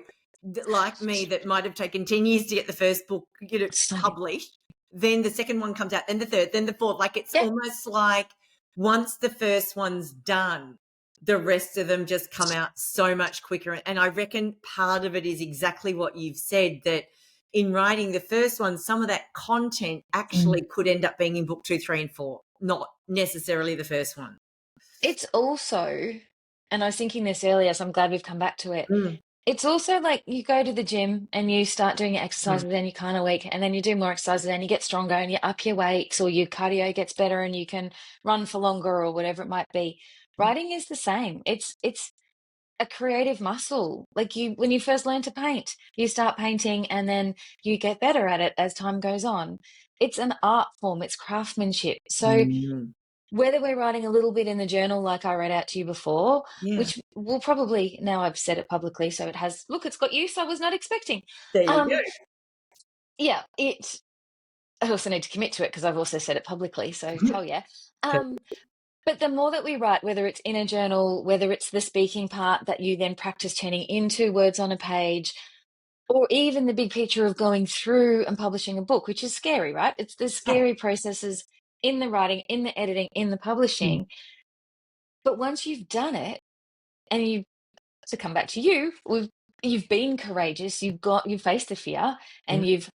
Speaker 1: like me, that might have taken 10 years to get the first book,
Speaker 2: So,
Speaker 1: published, then the second one comes out, then the third, then the fourth. Like, it's
Speaker 2: yeah,
Speaker 1: almost like once the first one's done, the rest of them just come out so much quicker. And I reckon part of it is exactly what you've said, that in writing the first one, some of that content actually could end up being in book 2, 3, and 4, not necessarily the first one.
Speaker 2: it's also, and I was thinking this earlier, so I'm glad we've come back to it.
Speaker 1: Mm,
Speaker 2: It's also like you go to the gym and you start doing your
Speaker 1: mm,
Speaker 2: exercises and you're kind of weak, and then you do more exercises and you get stronger and you up your weights, or your cardio gets better and you can run for longer or whatever it might be. Writing is the same. It's a creative muscle. Like, when you first learn to paint, you start painting and then you get better at it as time goes on. It's an art form, it's craftsmanship. So
Speaker 1: mm.
Speaker 2: whether we're writing a little bit in the journal, like I read out to you before,
Speaker 1: Yeah,
Speaker 2: which will probably, now I've said it publicly, so it has, look, it's got use I was not expecting.
Speaker 1: there you go.
Speaker 2: Um, yeah, I also need to commit to it because I've also said it publicly, so hell yeah. Um, but the more that we write, whether it's in a journal, whether it's the speaking part that you then practice turning into words on a page, or even the big picture of going through and publishing a book, which is scary, right? It's the
Speaker 1: Yeah.
Speaker 2: scary processes in the writing, in the editing, in the
Speaker 1: Mm,
Speaker 2: publishing. But once you've done it, and you, to come back to you, you've been courageous, you've faced the fear,
Speaker 1: mm,
Speaker 2: and you've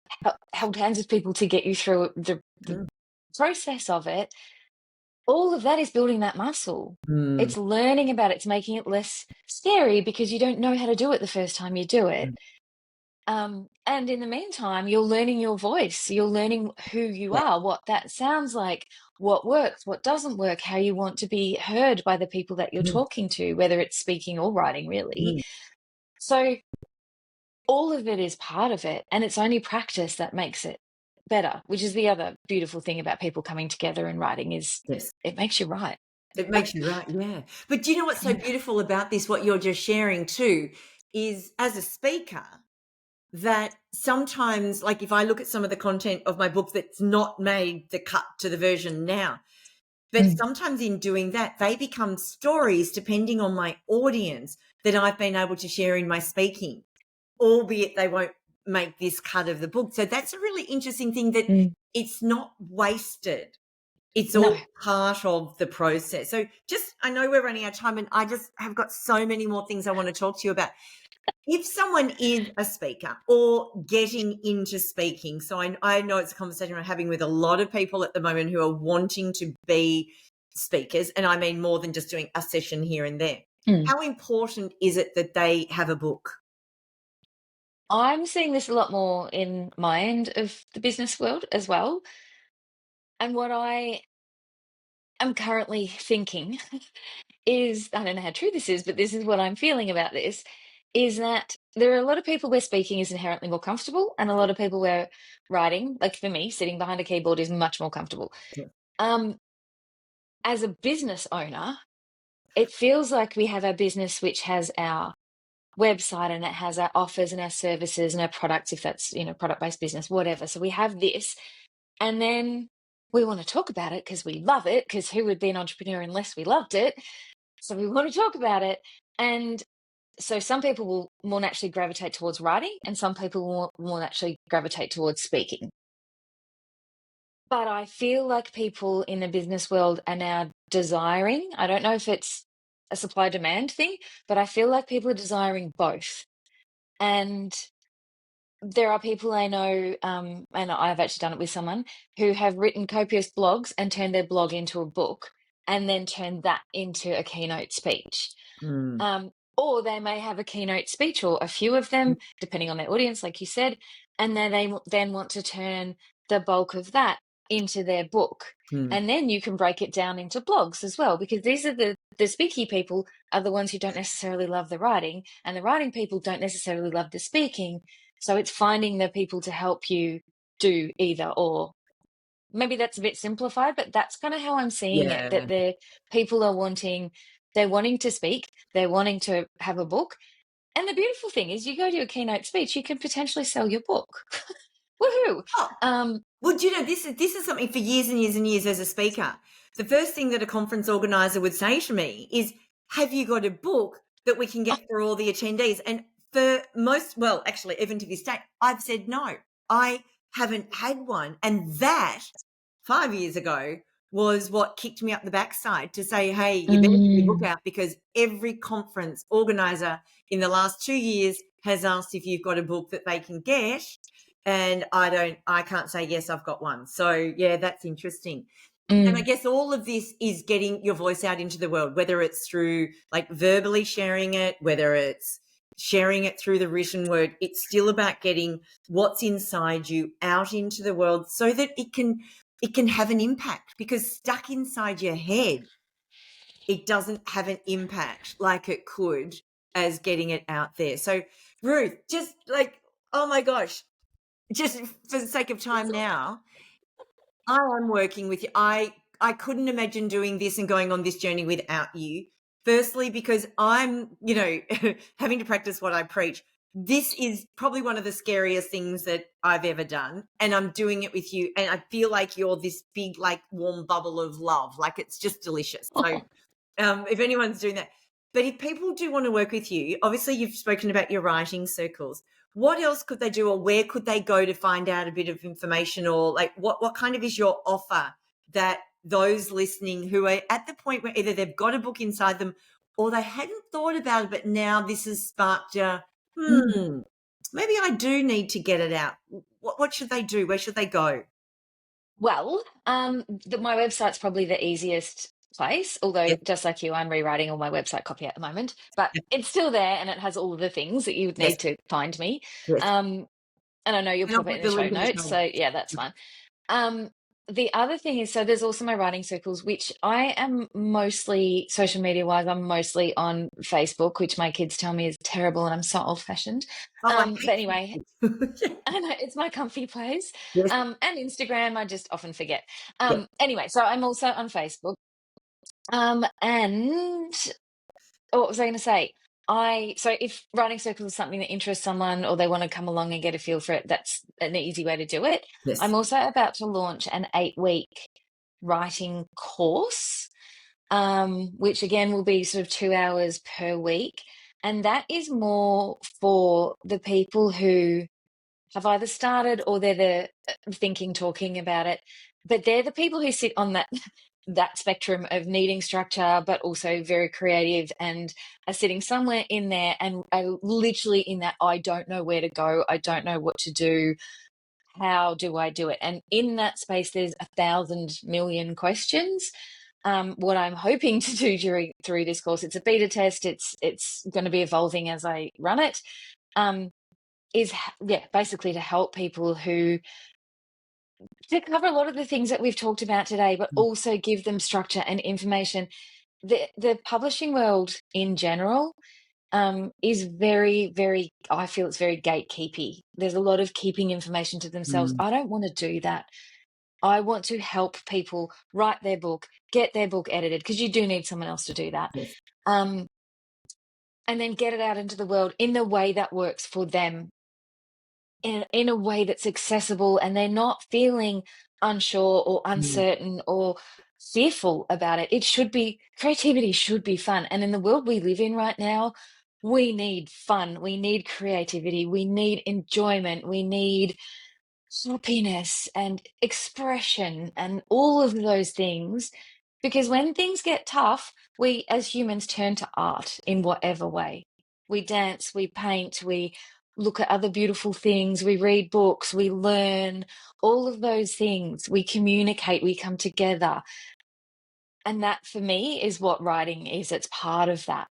Speaker 2: held hands with people to get you through the
Speaker 1: mm,
Speaker 2: process of it. All of that is building that muscle.
Speaker 1: mm,
Speaker 2: It's learning about it. It's making it less scary because you don't know how to do it the first time you do it.
Speaker 1: mm.
Speaker 2: And in the meantime, you're learning your voice. You're learning who you
Speaker 1: Yeah.
Speaker 2: are, what that sounds like, what works, what doesn't work, how you want to be heard by the people that you're
Speaker 1: Mm,
Speaker 2: talking to, whether it's speaking or writing, really.
Speaker 1: mm.
Speaker 2: So all of it is part of it, and it's only practice that makes it better, which is the other beautiful thing about people coming together and writing is
Speaker 1: Yes.
Speaker 2: it makes you write.
Speaker 1: It makes you right, yeah. But do you know what's so
Speaker 2: Yeah.
Speaker 1: beautiful about this, what you're just sharing too, is as a speaker, that sometimes, like if I look at some of the content of my book that's not made the cut to the version now, but
Speaker 2: Mm,
Speaker 1: sometimes in doing that, they become stories depending on my audience that I've been able to share in my speaking, albeit they won't make this cut of the book. So that's a really interesting thing, that
Speaker 2: mm.
Speaker 1: it's not wasted. It's
Speaker 2: No.
Speaker 1: all part of the process. So just, I know we're running out of time and I just have got so many more things I want to talk to you about. If someone is a speaker or getting into speaking, so I know it's a conversation I'm having with a lot of people at the moment who are wanting to be speakers, and I mean more than just doing a session here and there.
Speaker 2: Mm.
Speaker 1: How important is it that they have a book?
Speaker 2: I'm seeing this a lot more in my end of the business world as well. And what I am currently thinking is, I don't know how true this is, but this is what I'm feeling about this, is that there are a lot of people where speaking is inherently more comfortable, and a lot of people where writing, like for me, sitting behind a keyboard is much more comfortable.
Speaker 1: Yeah.
Speaker 2: Um, as a business owner, it feels like we have our business, which has our website and it has our offers and our services and our products, if that's, product-based business, whatever. So we have this, and then we want to talk about it because we love it, because who would be an entrepreneur unless we loved it? So we want to talk about it. And so some people will more naturally gravitate towards writing, and some people will more naturally gravitate towards speaking. But I feel like people in the business world are now desiring, I don't know if it's a supply demand thing, but I feel like people are desiring both. And there are people I know, and I've actually done it with someone who have written copious blogs and turned their blog into a book and then turned that into a keynote speech.
Speaker 1: Mm,
Speaker 2: Or they may have a keynote speech or a few of them, depending on their audience, like you said, and then then want to turn the bulk of that into their book.
Speaker 1: mm.
Speaker 2: And then you can break it down into blogs as well, because these are the speaky people are the ones who don't necessarily love the writing, and the writing people don't necessarily love the speaking. So it's finding the people to help you do either or. Maybe that's a bit simplified, but that's kind of how I'm seeing it, that
Speaker 1: Yeah.
Speaker 2: the people are they're wanting to speak, they're wanting to have a book. And the beautiful thing is you go to a keynote speech, you can potentially sell your book. Woohoo.
Speaker 1: Oh,
Speaker 2: Um,
Speaker 1: well, do you know, this is something for years and years and years as a speaker. The first thing that a conference organizer would say to me is, have you got a book that we can
Speaker 2: oh,
Speaker 1: get for all the attendees? And for most, well, actually, even to this day, I've said no. I haven't had one. And that 5 years ago was what kicked me up the backside to say, hey, you better get your book
Speaker 2: mm,
Speaker 1: out, because every conference organizer in the last 2 years has asked if you've got a book that they can get. And I can't say, yes, I've got one. So yeah, that's interesting. And I
Speaker 2: mm,
Speaker 1: guess all of this is getting your voice out into the world, whether it's through like verbally sharing it, whether it's sharing it through the written word. It's still about getting what's inside you out into the world so that it can have an impact, because stuck inside your head, it doesn't have an impact like it could as getting it out there. So Ruth, just like, oh my gosh, just for the sake of time now, I am working with you. I couldn't imagine doing this and going on this journey without you. Firstly, because I'm, having to practice what I preach. This is probably one of the scariest things that I've ever done. And I'm doing it with you. And I feel like you're this big, like warm bubble of love. Like it's just delicious. So if anyone's doing that. But if people do want to work with you, obviously you've spoken about your writing circles. What else could they do, or where could they go to find out a bit of information, or like what kind of is your offer that those listening who are at the point where either they've got a book inside them or they hadn't thought about it, but now this has sparked
Speaker 2: mm.
Speaker 1: maybe I do need to get it out. What should they do? Where should they go?
Speaker 2: Well, my website's probably the easiest place, although
Speaker 1: Yes,
Speaker 2: just like you, I'm rewriting all my website copy at the moment, but it's still there and it has all of the things that you would
Speaker 1: yes,
Speaker 2: need to find me.
Speaker 1: yes.
Speaker 2: Um, and I know you'll
Speaker 1: And I'll
Speaker 2: pop it
Speaker 1: put
Speaker 2: in the
Speaker 1: the
Speaker 2: show
Speaker 1: link in the
Speaker 2: notes,
Speaker 1: show.
Speaker 2: so yeah, that's fine. Um, the other thing is, so there's also my writing circles, which I am mostly social media wise, I'm mostly on Facebook, which my kids tell me is terrible and I'm so old fashioned.
Speaker 1: Oh, I
Speaker 2: But
Speaker 1: hate
Speaker 2: anyway,
Speaker 1: Facebook.
Speaker 2: I know it's my comfy place.
Speaker 1: Yes.
Speaker 2: And Instagram, I just often forget.
Speaker 1: Yeah.
Speaker 2: Anyway, so I'm also on Facebook. And what was I going to say? So if writing circles is something that interests someone or they want to come along and get a feel for it, that's an easy way to do it. I'm
Speaker 1: Yes.
Speaker 2: also about to launch an 8-week writing course, which again will be sort of 2 hours per week. And that is more for the people who have either started or they're thinking, talking about it, but they're the people who sit on that that spectrum of needing structure, but also very creative and are sitting somewhere in there and are literally in that I don't know where to go, I don't know what to do, how do I do it? And in that space, there's 1,000,000,000 questions. What I'm hoping to do through this course, it's a beta test. It's going to be evolving as I run it. Is yeah, basically to help people who to cover a lot of the things that we've talked about today, but also give them structure and information. The publishing world in general is very, very, I feel it's very gatekeepy. There's a lot of keeping information to themselves.
Speaker 1: Mm.
Speaker 2: I don't want to do that. I want to help people write their book, get their book edited, because you do need someone else to do that.
Speaker 1: Yes.
Speaker 2: Um, and then get it out into the world in the way that works for them, in a way that's accessible, and they're not feeling unsure or
Speaker 1: Mm.
Speaker 2: uncertain or fearful about it. Creativity should be fun. And in the world we live in right now, we need fun, we need creativity, we need enjoyment, we need happiness and expression and all of those things. Because when things get tough, we as humans turn to art in whatever way. We dance, we paint, we look at other beautiful things, we read books, we learn, all of those things. We communicate, we come together. And that for me is what writing is. It's part of that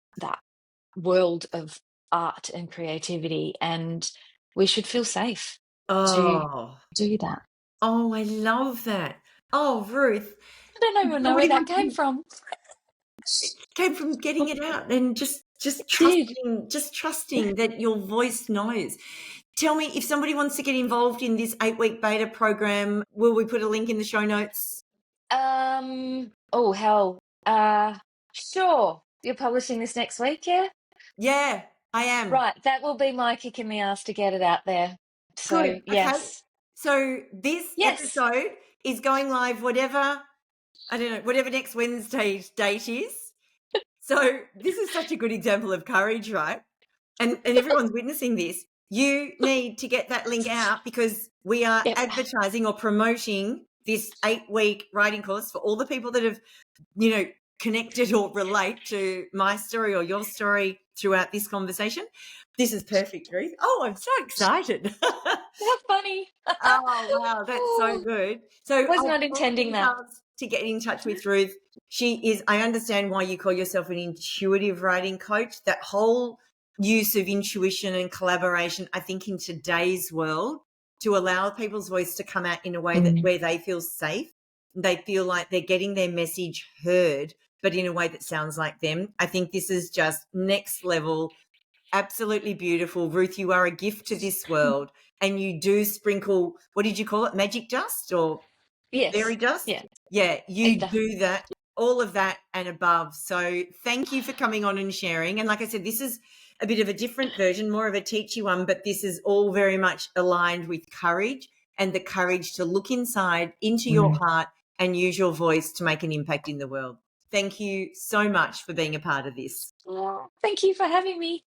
Speaker 2: world of art and creativity. And we should feel safe to
Speaker 1: Oh,
Speaker 2: do that.
Speaker 1: oh, I love that. Oh, Ruth,
Speaker 2: I don't even know where
Speaker 1: somebody
Speaker 2: that
Speaker 1: wants
Speaker 2: came
Speaker 1: to
Speaker 2: from.
Speaker 1: came from getting it out and just
Speaker 2: It did.
Speaker 1: trusting that your voice knows. Tell me, if somebody wants to get involved in this 8-week beta program, will we put a link in the show notes?
Speaker 2: Oh hell. Sure. You're publishing this next week, yeah?
Speaker 1: Yeah, I am.
Speaker 2: Right. That will be my kick in the ass to get it out there.
Speaker 1: Good.
Speaker 2: So
Speaker 1: Okay.
Speaker 2: yes.
Speaker 1: So this
Speaker 2: Yes.
Speaker 1: episode is going live whatever, I don't know, whatever next Wednesday's date is. So this is such a good example of courage, right? And everyone's witnessing this. You need to get that link out because we are
Speaker 2: Yep.
Speaker 1: advertising or promoting this 8-week writing course for all the people that have, connected or relate to my story or your story throughout this conversation. This is perfect, Ruth. Oh, I'm so excited.
Speaker 2: How funny.
Speaker 1: Oh, wow, that's so
Speaker 2: Oh,
Speaker 1: good. So
Speaker 2: was
Speaker 1: I'll
Speaker 2: not
Speaker 1: put all the
Speaker 2: intending that.
Speaker 1: details to get in touch with Ruth. She is, I understand why you call yourself an intuitive writing coach. That whole use of intuition and collaboration, I think in today's world, to allow people's voice to come out in a way that
Speaker 2: Mm.
Speaker 1: where they feel safe, they feel like they're getting their message heard, but in a way that sounds like them. I think this is just next level. Absolutely beautiful. Ruth, you are a gift to this world, and you do sprinkle, what did you call it? Magic dust or fairy
Speaker 2: Yes.
Speaker 1: dust?
Speaker 2: Yeah.
Speaker 1: Yeah, you
Speaker 2: The-
Speaker 1: do that, all of that and above. So thank you for coming on and sharing. And like I said, this is a bit of a different version, more of a teachy one, but this is all very much aligned with courage and the courage to look inside into your
Speaker 2: Mm.
Speaker 1: heart and use your voice to make an impact in the world. Thank you so much for being a part of this.
Speaker 2: Thank you for having me.